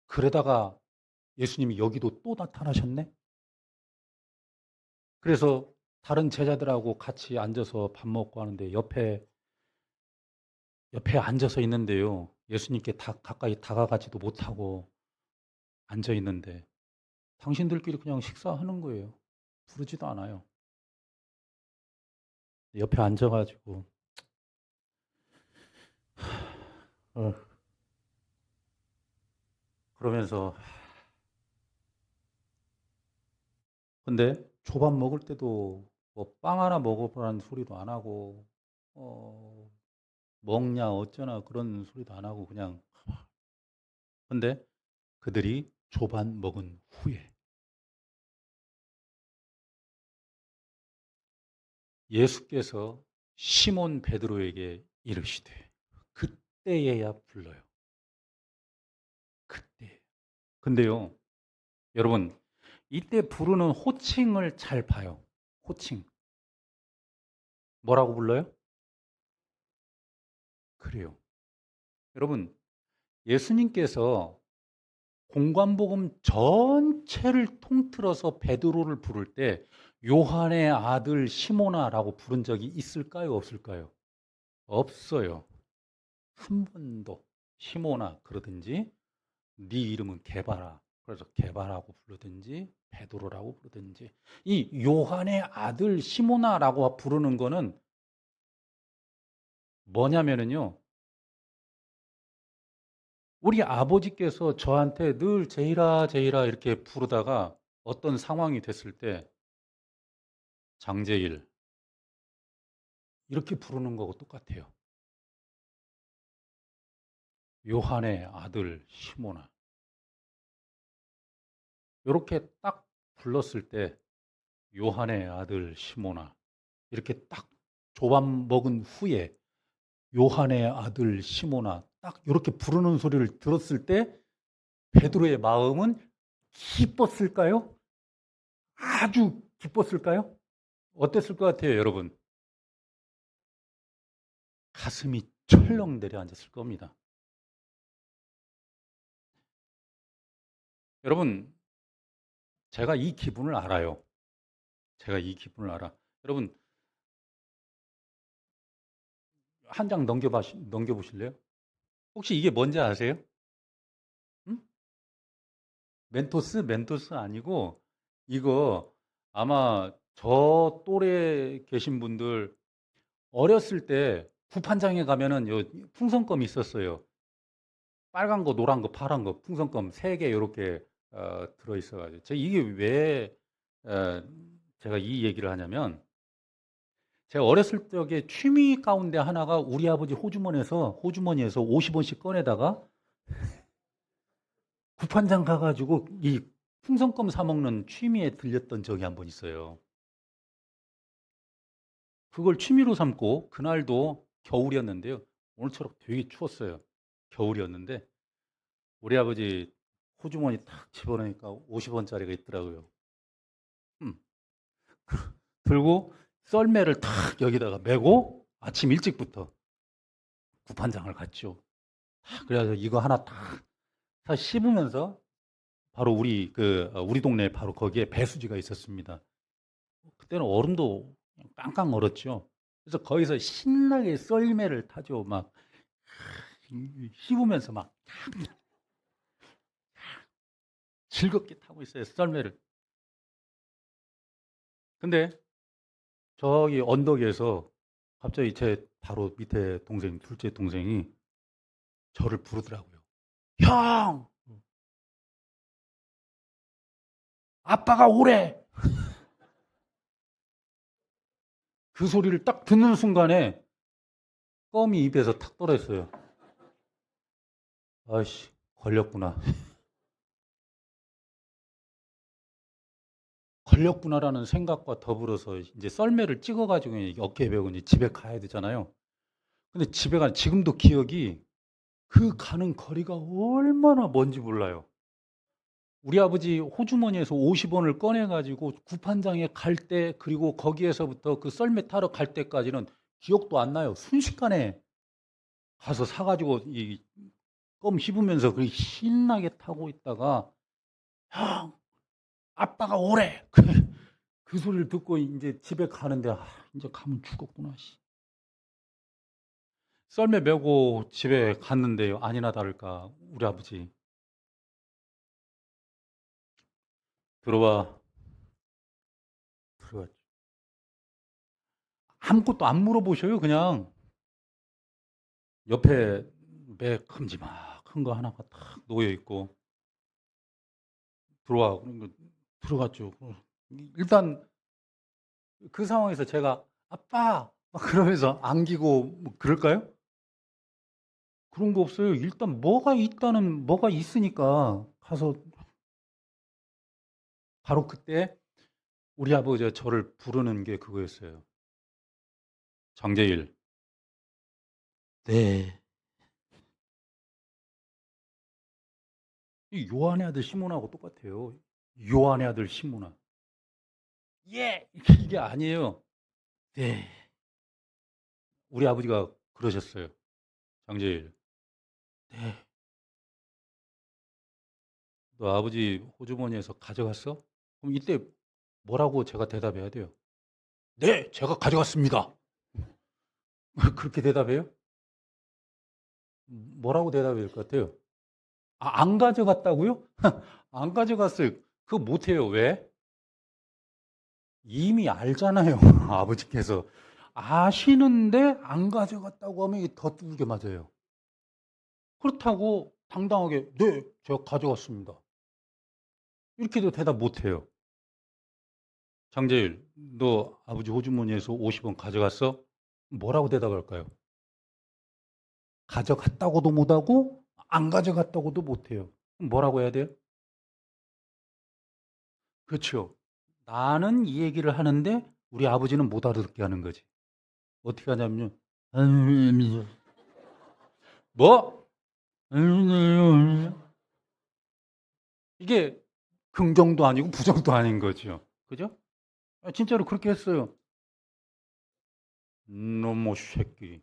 그러다가 예수님이 여기도 또 나타나셨네. 그래서 다른 제자들하고 같이 앉아서 밥 먹고 하는데 옆에 앉아서 있는데요. 예수님께 가까이 다가가지도 못하고 앉아 있는데 당신들끼리 그냥 식사하는 거예요. 부르지도 않아요. 옆에 앉아가지고 어, 그러면서 근데 조밥 먹을 때도 뭐 빵 하나 먹어보라는 소리도 안 하고 어, 먹냐 어쩌나 그런 소리도 안 하고 그냥 근데 그들이 조밥 먹은 후에 예수께서 시몬 베드로에게 이르시되 그때에야 불러요. 그때. 근데요, 여러분 이때 부르는 호칭을 잘 봐요. 호칭. 뭐라고 불러요? 그래요. 여러분, 예수님께서 공관복음 전체를 통틀어서 베드로를 부를 때 요한의 아들 시몬아라고 부른 적이 있을까요? 없을까요? 없어요. 한 번도. 시몬아 그러든지 네 이름은 게바라. 그래서 게바라고 부르든지 베드로라고 부르든지 이 요한의 아들 시몬아라고 부르는 거는 뭐냐면은요. 우리 아버지께서 저한테 늘 제이라 제이라 이렇게 부르다가 어떤 상황이 됐을 때 장제일 이렇게 부르는 거하고 똑같아요. 요한의 아들 시몬아. 이렇게 딱 불렀을 때 요한의 아들 시몬아. 이렇게 딱 조밥 먹은 후에 요한의 아들 시몬아. 딱 이렇게 부르는 소리를 들었을 때 베드로의 마음은 기뻤을까요? 아주 기뻤을까요? 어땠을 것 같아요, 여러분? 가슴이 철렁 내려앉았을 겁니다. 여러분, 제가 이 기분을 알아요. 제가 이 기분을 알아. 여러분, 한 장 넘겨보실래요? 혹시 이게 뭔지 아세요? 응? 멘토스 아니고, 이거 아마 저 또래 계신 분들 어렸을 때 구판장에 가면은 요 풍선껌 있었어요. 빨간 거, 노란 거, 파란 거, 풍선껌 세 개 이렇게 들어있어가지고. 제가 이게 왜 어, 제가 이 얘기를 하냐면, 제가 어렸을 적에 취미 가운데 하나가 우리 아버지 호주머니에서 50원씩 꺼내다가 구판장 가가지고 이 풍선껌 사 먹는 취미에 들렸던 적이 한 번 있어요. 그걸 취미로 삼고 그날도 겨울이었는데요. 오늘처럼 되게 추웠어요. 겨울이었는데 우리 아버지 호주머니 탁 집어넣으니까 50원짜리가 있더라고요. 음, 들고 썰매를 탁 여기다가 메고 아침 일찍부터 구판장을 갔죠. 그래서 이거 하나 탁 씹으면서 바로 우리 동네에 바로 거기에 배수지가 있었습니다. 그때는 얼음도 깡깡 얼었죠. 그래서 거기서 신나게 썰매를 타죠. 막 씹으면서 막 즐겁게 타고 있어요. 썰매를. 근데 저기 언덕에서 갑자기 제 바로 밑에 둘째 동생이 저를 부르더라고요. 형! 아빠가 오래! 그 소리를 딱 듣는 순간에 껌이 입에서 탁 떨어졌어요. 아이씨, 걸렸구나. 걸렸구나라는 생각과 더불어서 이제 썰매를 찍어가지고 어깨에 메고 이제 집에 가야 되잖아요. 근데 지금도 기억이 그 가는 거리가 얼마나 먼지 몰라요. 우리 아버지 호주머니에서 50원을 꺼내가지고 구판장에 갈 때, 그리고 거기에서부터 그 썰매 타러 갈 때까지는 기억도 안 나요. 순식간에 가서 사가지고 이 껌 씹으면서 그 신나게 타고 있다가, 형, 아빠가 오래! 그 소리를 듣고 이제 집에 가는데, 이제 가면 죽었구나. 씨. 썰매 메고 집에 갔는데요. 아니나 다를까, 우리 아버지 들어와, 들어왔죠. 아무것도 안 물어보셔요. 그냥 옆에 매 큼지막한 거 하나가 탁 놓여 있고 들어와. 그러니까 들어갔죠. 일단 그 상황에서 제가 아빠 막 그러면서 안기고 뭐 그럴까요? 그런 거 없어요. 일단 뭐가 있으니까 가서 바로 그때 우리 아버지가 저를 부르는 게 그거였어요. 장제일. 네. 이 요한의 아들 시몬하고 똑같아요. 요한의 아들 시몬아. 예! 이게 아니에요. 네. 우리 아버지가 그러셨어요. 장제일. 네. 너 아버지 호주머니에서 가져갔어? 그럼 이때 뭐라고 제가 대답해야 돼요? 네, 제가 가져갔습니다. 그렇게 대답해요? 뭐라고 대답해야 될 것 같아요? 아, 안 가져갔다고요? 안 가져갔어요. 그거 못해요. 왜? 이미 알잖아요. 아버지께서. 아시는데 안 가져갔다고 하면 이게 더 두들겨 맞아요. 그렇다고 당당하게, 네, 제가 가져갔습니다. 이렇게도 대답 못해요. 장재일, 너 아버지 호주머니에서 50원 가져갔어? 뭐라고 대답할까요? 가져갔다고도 못하고, 안 가져갔다고도 못해요. 그럼 뭐라고 해야 돼요? 그렇죠. 나는 이 얘기를 하는데, 우리 아버지는 못 알아듣게 하는 거지. 어떻게 하냐면요. 뭐? 이게 긍정도 아니고 부정도 아닌 거죠. 그죠? 진짜로 그렇게 했어요. 너무 새끼.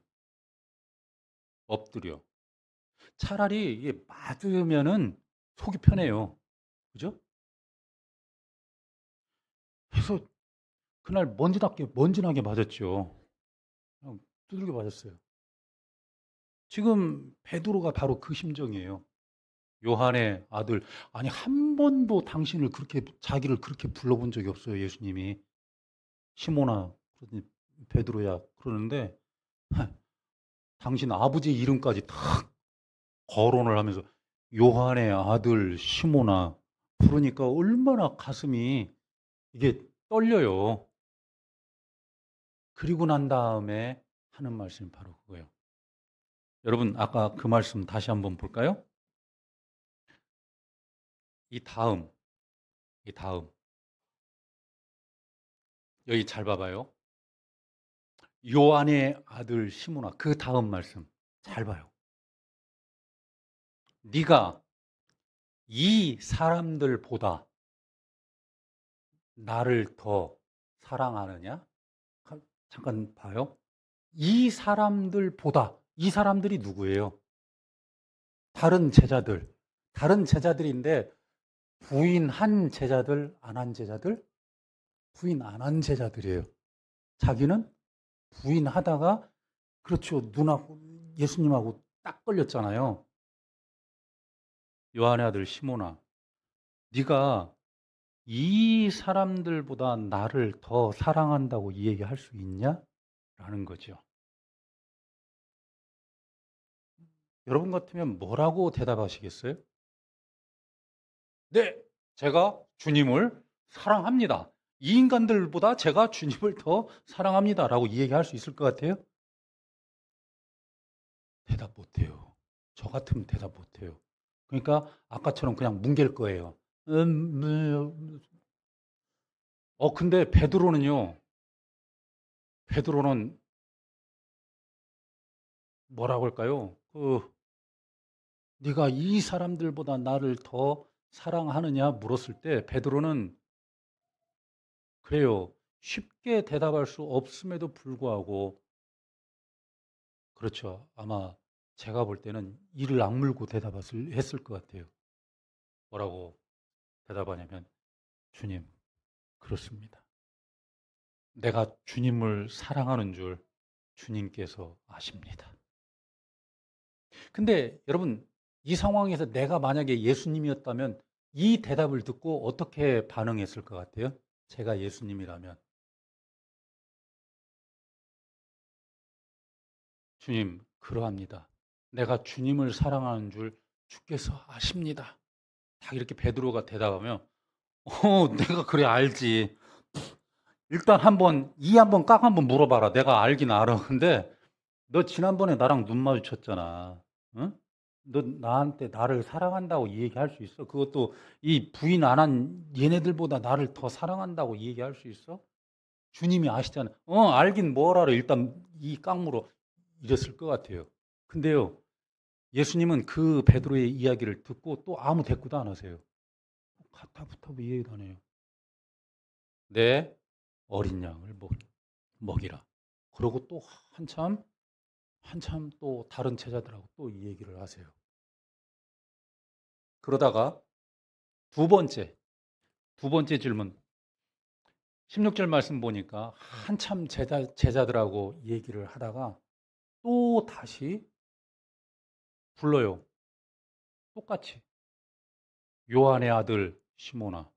엎드려. 차라리 이게 맞으면은 속이 편해요. 그죠? 그래서 그날 먼지나게 맞았죠. 그냥 두들겨 맞았어요. 지금 베드로가 바로 그 심정이에요. 요한의 아들. 아니, 한 번도 당신을 그렇게, 자기를 그렇게 불러본 적이 없어요. 예수님이. 시몬아, 그러더니 베드로야. 그러는데, 당신 아버지 이름까지 탁 거론을 하면서 요한의 아들 시몬아. 그러니까 얼마나 가슴이 이게 떨려요. 그리고 난 다음에 하는 말씀이 바로 그거예요. 여러분, 아까 그 말씀 다시 한번 볼까요? 이 다음. 여기 잘 봐봐요. 요한의 아들 시몬아. 그 다음 말씀 잘 봐요. 네가 이 사람들보다 나를 더 사랑하느냐? 잠깐 봐요. 이 사람들보다, 이 사람들이 누구예요? 다른 제자들. 다른 제자들인데 부인한 제자들, 안 한 제자들? 부인 안 한 제자들이에요. 자기는 부인하다가 그렇죠. 눈하고 예수님하고 딱 걸렸잖아요. 요한의 아들 시몬아, 네가 이 사람들보다 나를 더 사랑한다고 이 얘기할 수 있냐? 라는 거죠. 여러분 같으면 뭐라고 대답하시겠어요? 네, 제가 주님을 사랑합니다. 이 인간들보다 제가 주님을 더 사랑합니다. 라고 이 얘기할 수 있을 것 같아요? 대답 못해요. 저 같으면 대답 못해요. 그러니까 아까처럼 그냥 뭉갤 거예요. 근데 베드로는 뭐라고 할까요? 네가 이 사람들보다 나를 더 사랑하느냐 물었을 때 베드로는 그래요. 쉽게 대답할 수 없음에도 불구하고 그렇죠. 아마 제가 볼 때는 이를 악물고 했을 것 같아요. 뭐라고 대답하냐면 주님, 그렇습니다. 내가 주님을 사랑하는 줄 주님께서 아십니다. 근데 여러분, 이 상황에서 내가 만약에 예수님이었다면 이 대답을 듣고 어떻게 반응했을 것 같아요? 제가 예수님이라면. 주님, 그러합니다. 내가 주님을 사랑하는 줄 주께서 아십니다. 딱 이렇게 베드로가 대답하면 내가 그래 알지. 일단 한번 깍 한번 물어봐라. 내가 알긴 알아. 근데 너 지난번에 나랑 눈 마주쳤잖아. 응? 너 나한테 나를 사랑한다고 이 얘기할 수 있어? 그것도 이 부인 안 한 얘네들보다 나를 더 사랑한다고 이 얘기할 수 있어? 주님이 아시잖아. 알긴 뭘 알아. 일단 이 깡무로 이랬을 것 같아요. 근데요, 예수님은 그 베드로의 이야기를 듣고 또 아무 대꾸도 안 하세요. 가타부터 이해도 안 해요. 내 어린 양을 먹이라. 그러고 또 한참 또 다른 제자들하고 또 이 얘기를 하세요. 그러다가 두 번째 질문. 16절 말씀 보니까 한참 제자들하고 얘기를 하다가 또 다시 불러요. 똑같이. 요한의 아들 시몬아.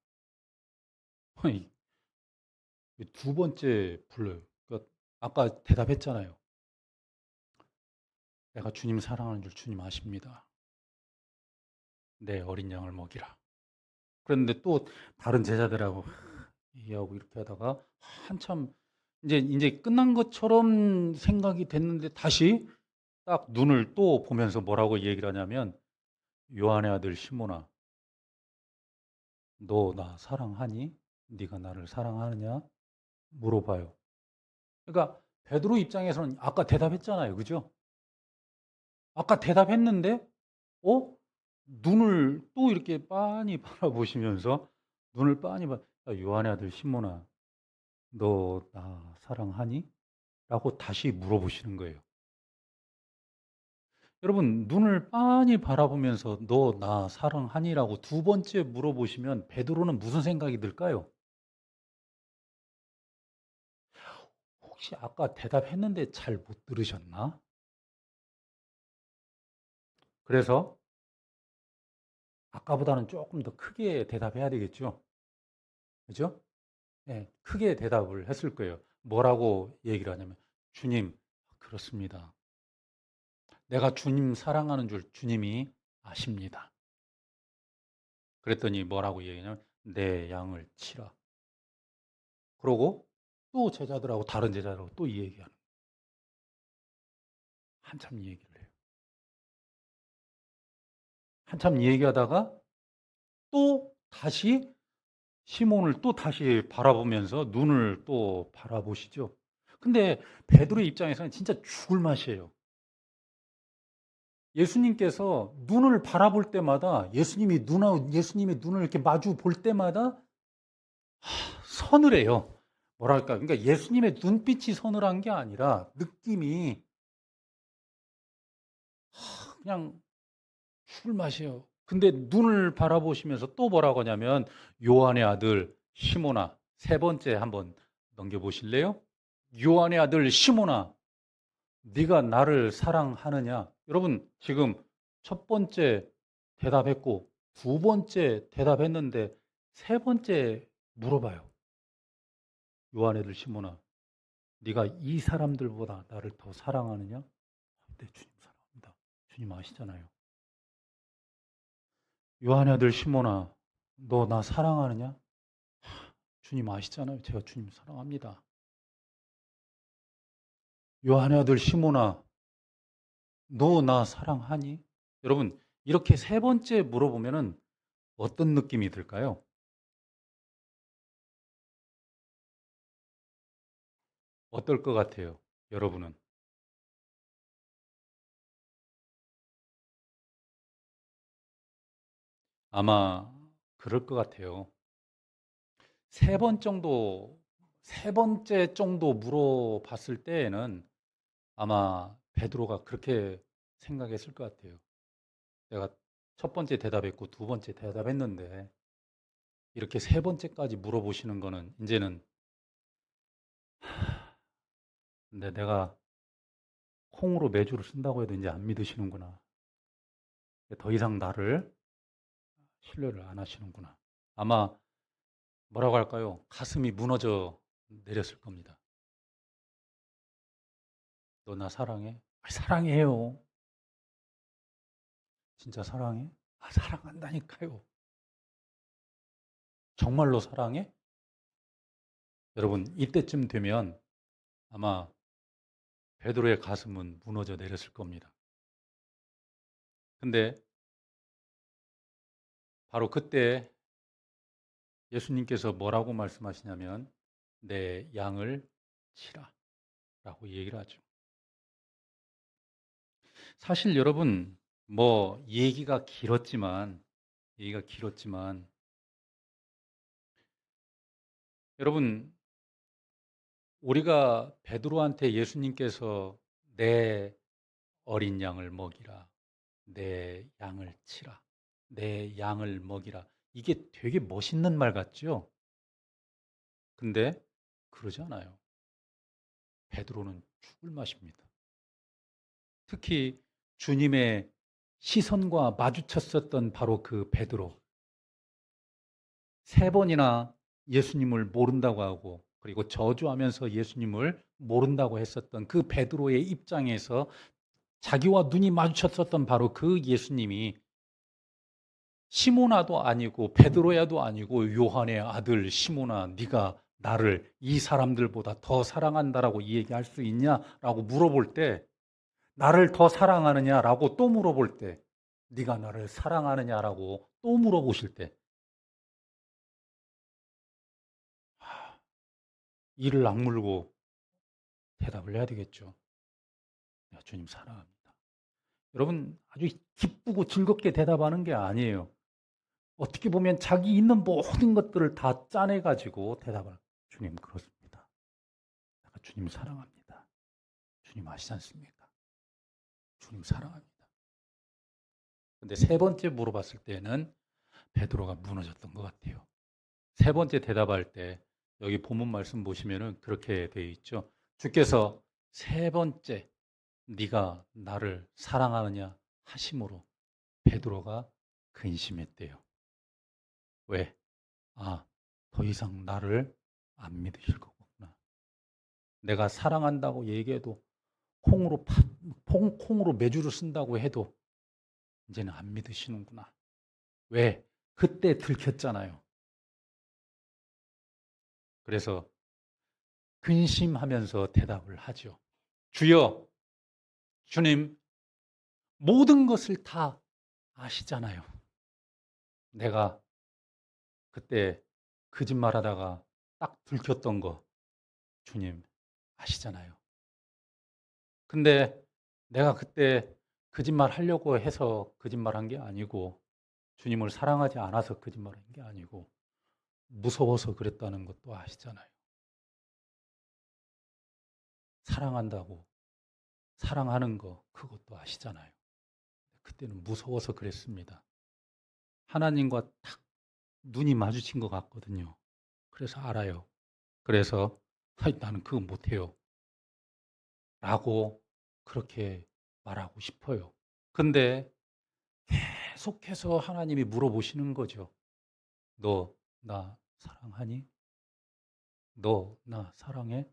두 번째 불러요. 그러니까 아까 대답했잖아요. 내가 주님 사랑하는 줄 주님 아십니다. 내 어린 양을 먹이라. 그런데 또 다른 제자들하고 얘기하고 이렇게 하다가 한참 이제 끝난 것처럼 생각이 됐는데 다시 딱 눈을 또 보면서 뭐라고 얘기를 하냐면 요한의 아들 시몬아, 너 나 사랑하니? 네가 나를 사랑하느냐? 물어봐요. 그러니까 베드로 입장에서는 아까 대답했잖아요. 그죠? 아까 대답했는데 눈을 또 이렇게 빤히 바라보시면서 눈을 빤히 야, 요한의 아들 시몬아, 너 나 사랑하니? 라고 다시 물어보시는 거예요. 여러분, 눈을 빤히 바라보면서 너 나 사랑하니라고 두 번째 물어보시면 베드로는 무슨 생각이 들까요? 혹시 아까 대답했는데 잘 못 들으셨나? 그래서 아까보다는 조금 더 크게 대답해야 되겠죠? 그죠? 네, 크게 대답을 했을 거예요. 뭐라고 얘기를 하냐면, 주님, 그렇습니다. 내가 주님 사랑하는 줄 주님이 아십니다. 그랬더니 뭐라고 얘기하냐면, 내 양을 치라. 그러고 또 제자들하고 다른 제자들하고 또 이 얘기하는 거예요. 한참 이 얘기를 해요. 한참 이 얘기하다가 또 다시 시몬을 또 다시 바라보면서 눈을 또 바라보시죠. 근데 베드로의 입장에서는 진짜 죽을 맛이에요. 예수님께서 눈을 바라볼 때마다 예수님의 눈을 이렇게 마주 볼 때마다 서늘해요. 뭐랄까? 그러니까 예수님의 눈빛이 서늘한 게 아니라 느낌이 그냥 죽을 맛이에요. 근데 눈을 바라보시면서 또 뭐라고 하냐면 요한의 아들 시몬아, 세 번째 한번 넘겨보실래요? 요한의 아들 시몬아, 네가 나를 사랑하느냐? 여러분 지금 첫 번째 대답했고 두 번째 대답했는데 세 번째 물어봐요. 요한의 아들 시몬아, 네가 이 사람들보다 나를 더 사랑하느냐? 네, 주님 사랑합니다. 주님 아시잖아요. 요한의 아들 시몬아, 너 나 사랑하느냐? 주님 아시잖아요. 제가 주님 사랑합니다. 요한의 아들 시몬아, 너 나 사랑하니? 여러분, 이렇게 세 번째 물어보면은 어떤 느낌이 들까요? 어떨 것 같아요? 여러분은? 아마 그럴 것 같아요. 세 번째 정도 물어봤을 때에는 아마 베드로가 그렇게 생각했을 것 같아요. 내가 첫 번째 대답했고 두 번째 대답했는데 이렇게 세 번째까지 물어보시는 거는 이제는 근데 내가 콩으로 매주를 쓴다고 해도 이제 안 믿으시는구나. 더 이상 나를 신뢰를 안 하시는구나. 아마 뭐라고 할까요? 가슴이 무너져 내렸을 겁니다. 너 나 사랑해? 사랑해요. 진짜 사랑해? 사랑한다니까요. 정말로 사랑해? 여러분, 이때쯤 되면 아마 베드로의 가슴은 무너져 내렸을 겁니다. 근데 바로 그때 예수님께서 뭐라고 말씀하시냐면 내 양을 치라 라고 얘기를 하죠. 사실 여러분 얘기가 길었지만 여러분 우리가 베드로한테 예수님께서 내 어린 양을 먹이라, 내 양을 치라, 내 양을 먹이라, 이게 되게 멋있는 말 같죠? 근데 그러지 않아요. 베드로는 죽을 맛입니다. 특히 주님의 시선과 마주쳤었던 바로 그 베드로, 3번이나 예수님을 모른다고 하고 그리고 저주하면서 예수님을 모른다고 했었던 그 베드로의 입장에서 자기와 눈이 마주쳤었던 바로 그 예수님이 시모나도 아니고 베드로야도 아니고 요한의 아들 시모나, 네가 나를 이 사람들보다 더 사랑한다라고 얘기할 수 있냐라고 물어볼 때, 나를 더 사랑하느냐라고 또 물어볼 때, 네가 나를 사랑하느냐라고 또 물어보실 때 이를 악물고 대답을 해야 되겠죠. 내가 주님 사랑합니다. 여러분, 아주 기쁘고 즐겁게 대답하는 게 아니에요. 어떻게 보면 자기 있는 모든 것들을 다 짜내가지고 대답을, 주님 그렇습니다. 내가 주님 사랑합니다. 주님 아시지 않습니까? 주님 사랑합니다. 근데 3번째 물어봤을 때는 베드로가 무너졌던 것 같아요. 3번째 대답할 때 여기 본문 말씀 보시면은 그렇게 되어 있죠. 주께서 3번째 네가 나를 사랑하느냐 하심으로 베드로가 근심했대요. 왜? 더 이상 나를 안 믿으실 거구나. 내가 사랑한다고 얘기해도 콩으로 메주를 쓴다고 해도 이제는 안 믿으시는구나. 왜? 그때 들켰잖아요. 그래서 근심하면서 대답을 하죠. 주여, 주님, 모든 것을 다 아시잖아요. 내가 그때 거짓말하다가 딱 들켰던 거 주님 아시잖아요. 근데 내가 그때 거짓말 하려고 해서 거짓말한 게 아니고 주님을 사랑하지 않아서 거짓말한 게 아니고 무서워서 그랬다는 것도 아시잖아요. 사랑한다고 사랑하는 거 그것도 아시잖아요. 그때는 무서워서 그랬습니다. 하나님과 딱 눈이 마주친 것 같거든요. 그래서 알아요. 그래서 나는 그거 못해요 라고 그렇게 말하고 싶어요. 근데 계속해서 하나님이 물어보시는 거죠. 너 나 사랑하니? 너 나 사랑해?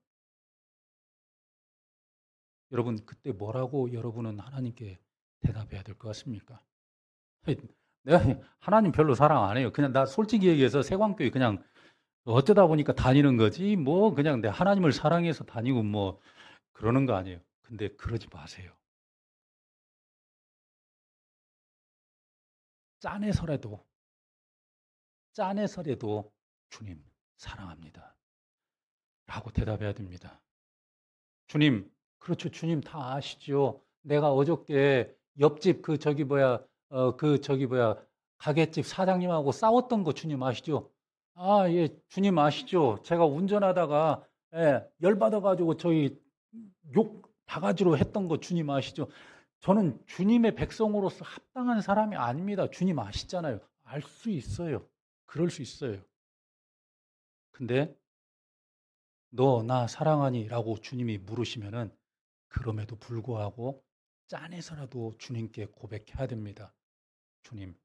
여러분 그때 뭐라고 여러분은 하나님께 대답해야 될 것 같습니까? 내가 하나님 별로 사랑 안 해요. 그냥 나 솔직히 얘기해서 세광교회 그냥 어쩌다 보니까 다니는 거지 뭐 그냥 내 하나님을 사랑해서 다니고 뭐 그러는 거 아니에요. 근데 그러지 마세요. 짠해서라도 주님 사랑합니다 라고 대답해야 됩니다. 주님, 그렇죠. 주님 다 아시죠. 내가 어저께 옆집 가게집 사장님하고 싸웠던 거 주님 아시죠? 예, 주님 아시죠? 제가 운전하다가 열받아가지고 저희 욕 바가지로 했던 거 주님 아시죠? 저는 주님의 백성으로서 합당한 사람이 아닙니다. 주님 아시잖아요. 알 수 있어요. 그럴 수 있어요. 근데 너 나 사랑하니? 라고 주님이 물으시면은 그럼에도 불구하고 짠해서라도 주님께 고백해야 됩니다. 주님,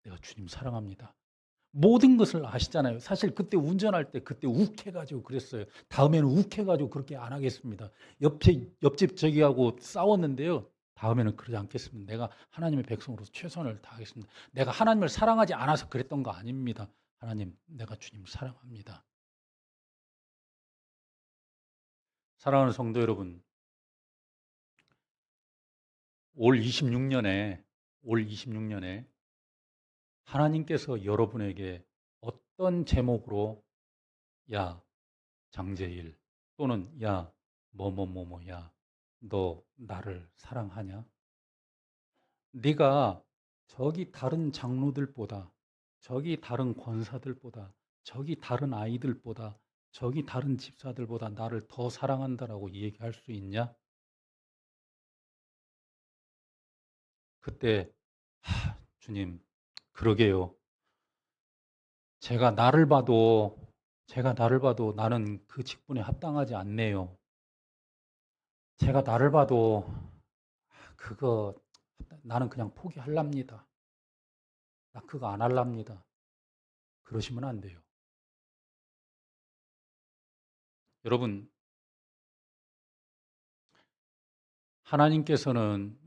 내가 주님 사랑합니다. 모든 것을 아시잖아요. 사실 그때 운전할 때 그때 욱해가지고 그랬어요. 다음에는 욱해가지고 그렇게 안 하겠습니다. 옆집 저기하고 싸웠는데요. 다음에는 그러지 않겠습니다. 내가 하나님의 백성으로서 최선을 다하겠습니다. 내가 하나님을 사랑하지 않아서 그랬던 거 아닙니다. 하나님, 내가 주님을 사랑합니다. 사랑하는 성도 여러분, 올 26년에 하나님께서 여러분에게 어떤 제목으로 야 장제일 또는 야 뭐뭐뭐뭐야 너 나를 사랑하냐? 네가 저기 다른 장로들보다 저기 다른 권사들보다 저기 다른 아이들보다 저기 다른 집사들보다 나를 더 사랑한다라고 얘기할 수 있냐? 그때 주님 그러게요. 제가 나를 봐도 나는 그 직분에 합당하지 않네요. 제가 나를 봐도 그거 나는 그냥 포기할랍니다. 나 그거 안 할랍니다. 그러시면 안 돼요. 여러분, 하나님께서는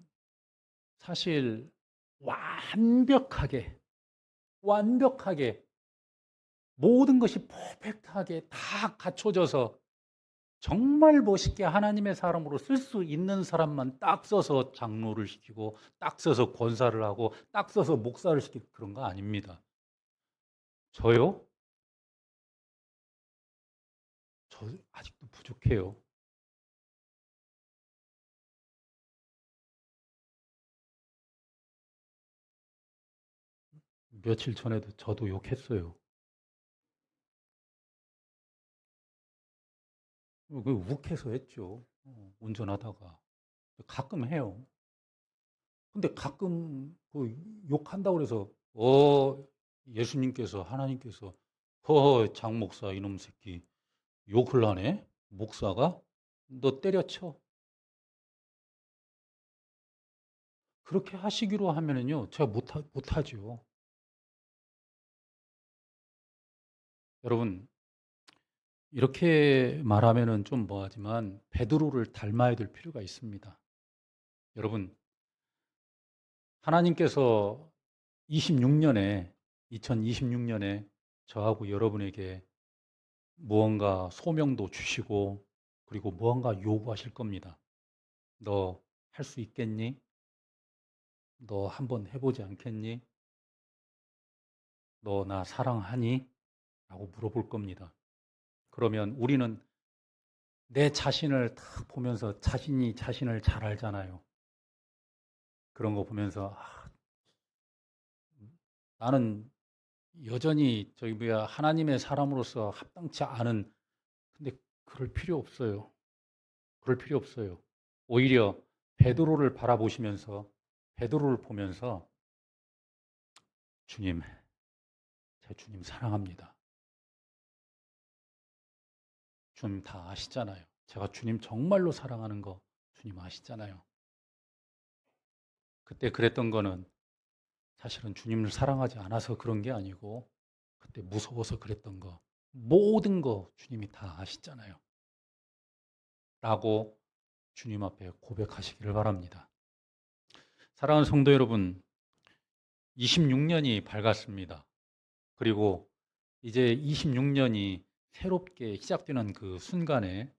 사실 완벽하게 모든 것이 퍼펙트하게 다 갖춰져서 정말 멋있게 하나님의 사람으로 쓸 수 있는 사람만 딱 써서 장로를 시키고 딱 써서 권사를 하고 딱 써서 목사를 시키고 그런 거 아닙니다. 저요? 저 아직도 부족해요. 며칠 전에도 저도 욕했어요. 그 욱해서 했죠. 운전하다가. 가끔 해요. 근데 가끔 그 욕한다고 그래서 예수님께서 하나님께서 장 목사 이놈 새끼 욕을 하네. 목사가 너 때려쳐. 그렇게 하시기로 하면은요. 제가 못하죠. 여러분 이렇게 말하면은 좀 뭐하지만 베드로를 닮아야 될 필요가 있습니다. 여러분 하나님께서 2026년에 저하고 여러분에게 무언가 소명도 주시고 그리고 무언가 요구하실 겁니다. 너 할 수 있겠니? 너 한번 해보지 않겠니? 너 나 사랑하니? 라고 물어볼 겁니다. 그러면 우리는 내 자신을 딱 보면서 자신을 잘 알잖아요. 그런 거 보면서 나는 여전히 하나님의 사람으로서 합당치 않은 근데 그럴 필요 없어요. 그럴 필요 없어요. 오히려 베드로를 보면서 주님, 제 주님 사랑합니다. 주님 다 아시잖아요. 제가 주님 정말로 사랑하는 거 주님 아시잖아요. 그때 그랬던 거는 사실은 주님을 사랑하지 않아서 그런 게 아니고 그때 무서워서 그랬던 거 모든 거 주님이 다 아시잖아요. 라고 주님 앞에 고백하시기를 바랍니다. 사랑하는 성도 여러분, 26년이 밝았습니다. 그리고 이제 26년이 새롭게 시작되는 그 순간에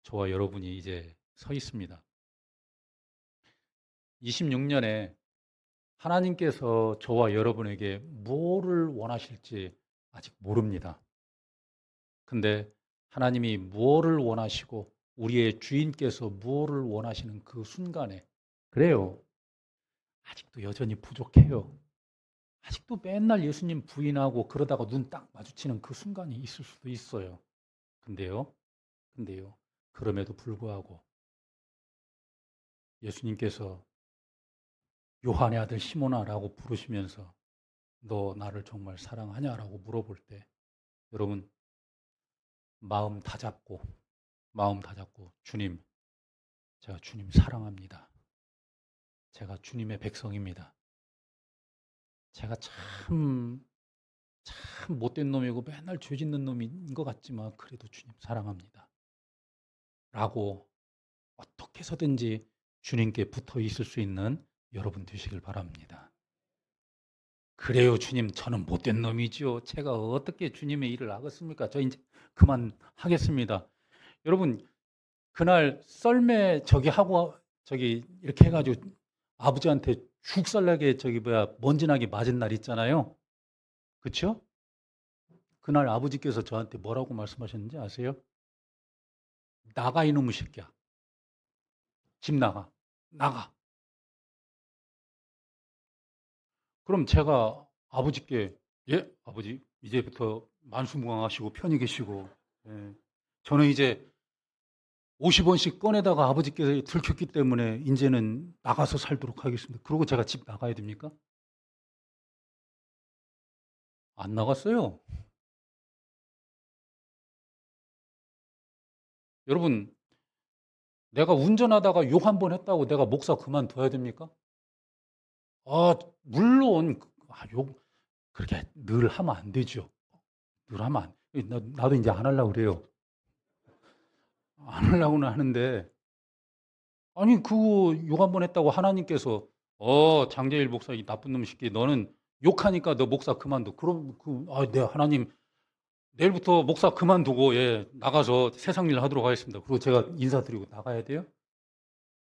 저와 여러분이 이제 서 있습니다. 26년에 하나님께서 저와 여러분에게 뭐를 원하실지 아직 모릅니다. 근데 하나님이 무엇을 원하시고 우리의 주인께서 무엇을 원하시는 그 순간에 그래요. 아직도 여전히 부족해요. 아직도 맨날 예수님 부인하고 그러다가 눈 딱 마주치는 그 순간이 있을 수도 있어요. 근데요. 그럼에도 불구하고 예수님께서 요한의 아들 시몬아라고 부르시면서 너 나를 정말 사랑하냐라고 물어볼 때 여러분 마음 다 잡고 주님 제가 주님 사랑합니다. 제가 주님의 백성입니다. 제가 참 못된 놈이고 맨날 죄 짓는 놈인 것 같지만 그래도 주님 사랑합니다. 라고 어떻게 해서든지 주님께 붙어 있을 수 있는 여러분 되시길 바랍니다. 그래요, 주님, 저는 못된 놈이죠. 제가 어떻게 주님의 일을 하겠습니까? 저 이제 그만하겠습니다. 여러분, 그날 썰매 하고 이렇게 해가지고 아버지한테 죽살나게 먼지나게 맞은 날 있잖아요. 그렇죠? 그날 아버지께서 저한테 뭐라고 말씀하셨는지 아세요? 나가 이놈의 새끼야. 집 나가. 그럼 제가 아버지께 예, 아버지 이제부터 만수무강하시고 편히 계시고 예, 저는 이제 50원씩 꺼내다가 아버지께서 들켰기 때문에 이제는 나가서 살도록 하겠습니다. 그러고 제가 집 나가야 됩니까? 안 나갔어요. 여러분, 내가 운전하다가 욕 한 번 했다고 내가 목사 그만둬야 됩니까? 물론 욕 그렇게 늘 하면 안 되죠. 늘 하면 나도 이제 안 하려고 그래요. 안 하려고는 하는데 아니 그거 욕 한 번 했다고 하나님께서 장재일 목사 이 나쁜 놈 새끼 너는 욕하니까 너 목사 그만둬. 그럼 네 하나님 내일부터 목사 그만두고 예 나가서 세상 일 하도록 하겠습니다. 그리고 제가 인사드리고 나가야 돼요?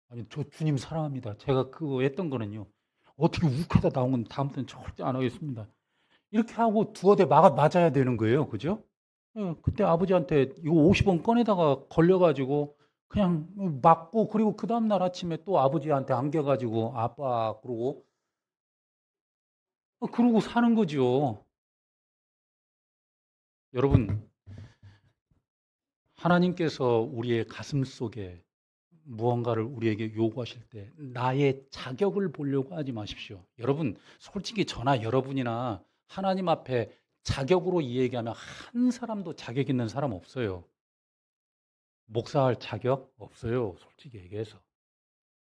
아니 저 주님 사랑합니다. 제가 그거 했던 거는요. 어떻게 욱하다 나온 건 다음부터는 절대 안 하겠습니다. 이렇게 하고 두어 대 맞아야 되는 거예요. 그죠? 예, 그때 아버지한테 이거 50원 꺼내다가 걸려가지고 그냥 맞고 그리고 그 다음날 아침에 또 아버지한테 안겨가지고 아빠 그러고 사는 거죠. 여러분, 하나님께서 우리의 가슴 속에 무언가를 우리에게 요구하실 때 나의 자격을 보려고 하지 마십시오. 여러분, 솔직히 저나 여러분이나 하나님 앞에 자격으로 이 얘기하면 한 사람도 자격 있는 사람 없어요. 목사할 자격 없어요. 솔직히 얘기해서.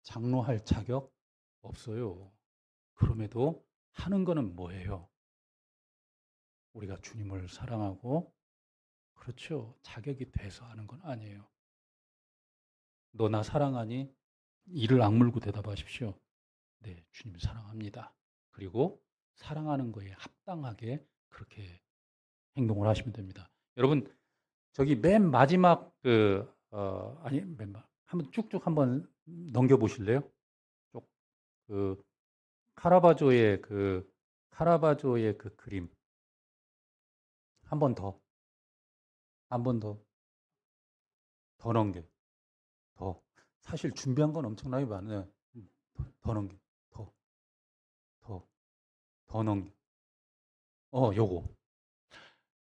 장로할 자격 없어요. 그럼에도 하는 거는 뭐예요? 우리가 주님을 사랑하고 그렇죠. 자격이 돼서 하는 건 아니에요. 너 나 사랑하니? 이를 악물고 대답하십시오. 네, 주님 사랑합니다. 그리고 사랑하는 거에 합당하게 그렇게 행동을 하시면 됩니다. 여러분, 저기 맨 마지막 한번 쭉쭉 한번 넘겨 보실래요? 쭉 카라바조의 그 그림 한 번 더 넘겨. 더. 사실 준비한 건 엄청나게 많아요. 더 넘겨. 더 넘겨. 요거.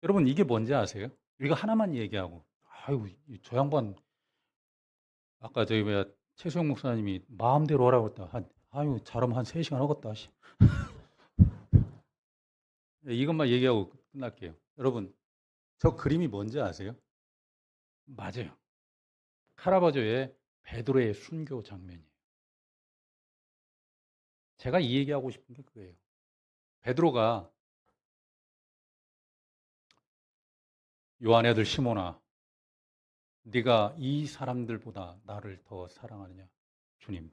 여러분 이게 뭔지 아세요? 이거 하나만 얘기하고 아이고 저 양반 아까 저기 최수영 목사님이 마음대로 하라고 했다. 잘하면 한 3시간 하겠다. 이것만 얘기하고 끝날게요. 여러분 저 그림이 뭔지 아세요? 맞아요. 카라바조의 베드로의 순교 장면이에요. 제가 이 얘기하고 싶은 게 그거예요. 베드로가 요한의 아들 시몬아 네가 이 사람들보다 나를 더 사랑하느냐? 주님,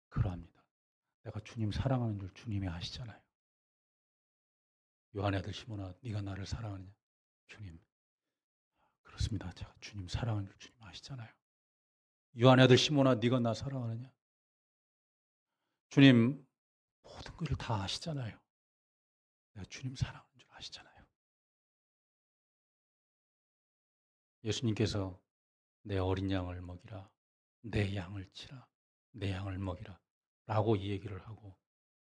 그러합니다. 내가 주님 사랑하는 줄 주님이 아시잖아요. 요한의 아들 시몬아, 네가 나를 사랑하느냐? 주님, 그렇습니다. 제가 주님 사랑하는 줄 주님 아시잖아요. 요한의 아들 시몬아, 네가 나 사랑하느냐? 주님, 모든 것을 다 아시잖아요. 내가 주님 사랑하는 줄 아시잖아요. 예수님께서 내 어린 양을 먹이라, 내 양을 치라, 내 양을 먹이라 라고 이 얘기를 하고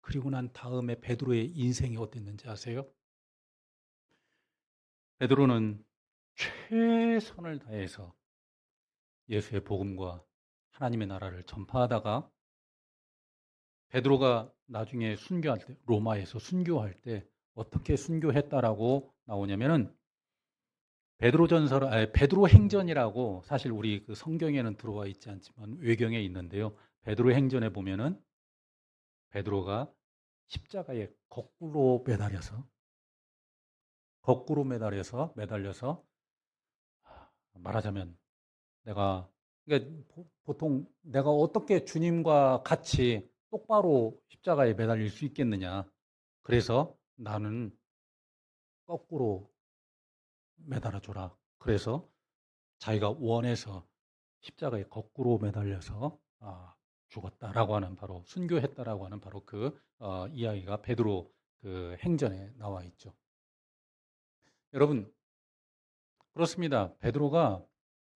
그리고 난 다음에 베드로의 인생이 어땠는지 아세요? 베드로는 최선을 다해서 예수의 복음과 하나님의 나라를 전파하다가 베드로가 나중에 순교할 때 로마에서 순교할 때 어떻게 순교했다라고 나오냐면은 베드로 행전이라고 사실 우리 그 성경에는 들어와 있지 않지만 외경에 있는데요. 베드로 행전에 보면은 베드로가 십자가에 매달려서 말하자면 내가 그러니까 보통 내가 어떻게 주님과 같이 똑바로 십자가에 매달릴 수 있겠느냐. 그래서 나는 거꾸로 매달아 줘라. 그래서 자기가 원해서 십자가에 거꾸로 매달려서 죽었다라고 하는 바로 순교했다라고 하는 바로 그 이야기가 베드로 그 행전에 나와 있죠. 여러분 그렇습니다. 베드로가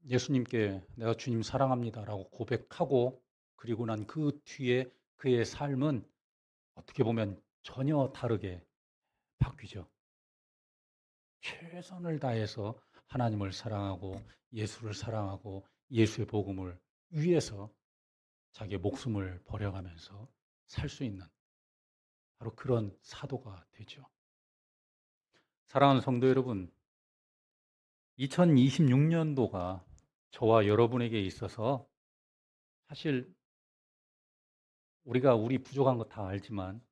예수님께 내가 주님 사랑합니다라고 고백하고 그리고 난 그 뒤에 그의 삶은 어떻게 보면 전혀 다르게 바뀌죠. 최선을 다해서 하나님을 사랑하고 예수를 사랑하고 예수의 복음을 위해서 자기의 목숨을 버려가면서 살 수 있는 바로 그런 사도가 되죠. 사랑하는 성도 여러분, 2026년도가 저와 여러분에게 있어서 사실 우리가 우리 부족한 거 다 알지만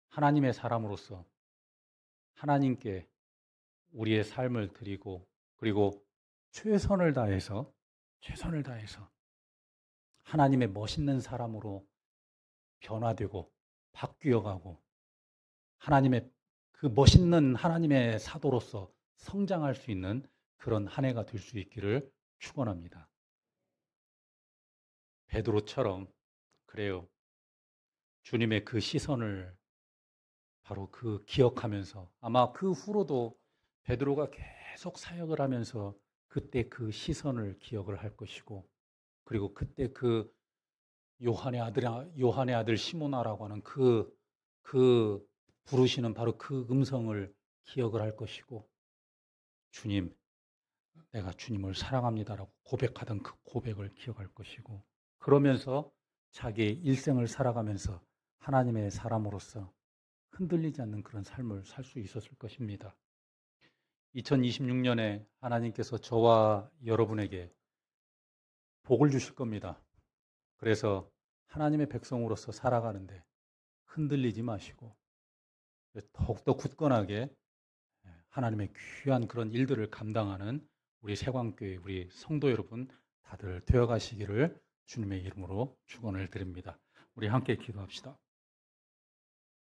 하나님의 사람으로서 하나님께 우리의 삶을 드리고 그리고 최선을 다해서 하나님의 멋있는 사람으로 변화되고 바뀌어가고 하나님의 그 멋있는 하나님의 사도로서 성장할 수 있는 그런 한 해가 될 수 있기를 축원합니다. 베드로처럼 그래요. 주님의 그 시선을 바로 그 기억하면서 아마 그 후로도 베드로가 계속 사역을 하면서 그때 그 시선을 기억을 할 것이고 그리고 그때 그 요한의 아들 시모나라고 하는 그 부르시는 바로 그 음성을 기억을 할 것이고 주님, 내가 주님을 사랑합니다라고 고백하던 그 고백을 기억할 것이고 그러면서 자기의 일생을 살아가면서 하나님의 사람으로서 흔들리지 않는 그런 삶을 살 수 있었을 것입니다. 2026년에 하나님께서 저와 여러분에게 복을 주실 겁니다. 그래서 하나님의 백성으로서 살아가는데 흔들리지 마시고 더욱더 굳건하게 하나님의 귀한 그런 일들을 감당하는 우리 세광교회 우리 성도 여러분 다들 되어 가시기를 주님의 이름으로 축원을 드립니다. 우리 함께 기도합시다.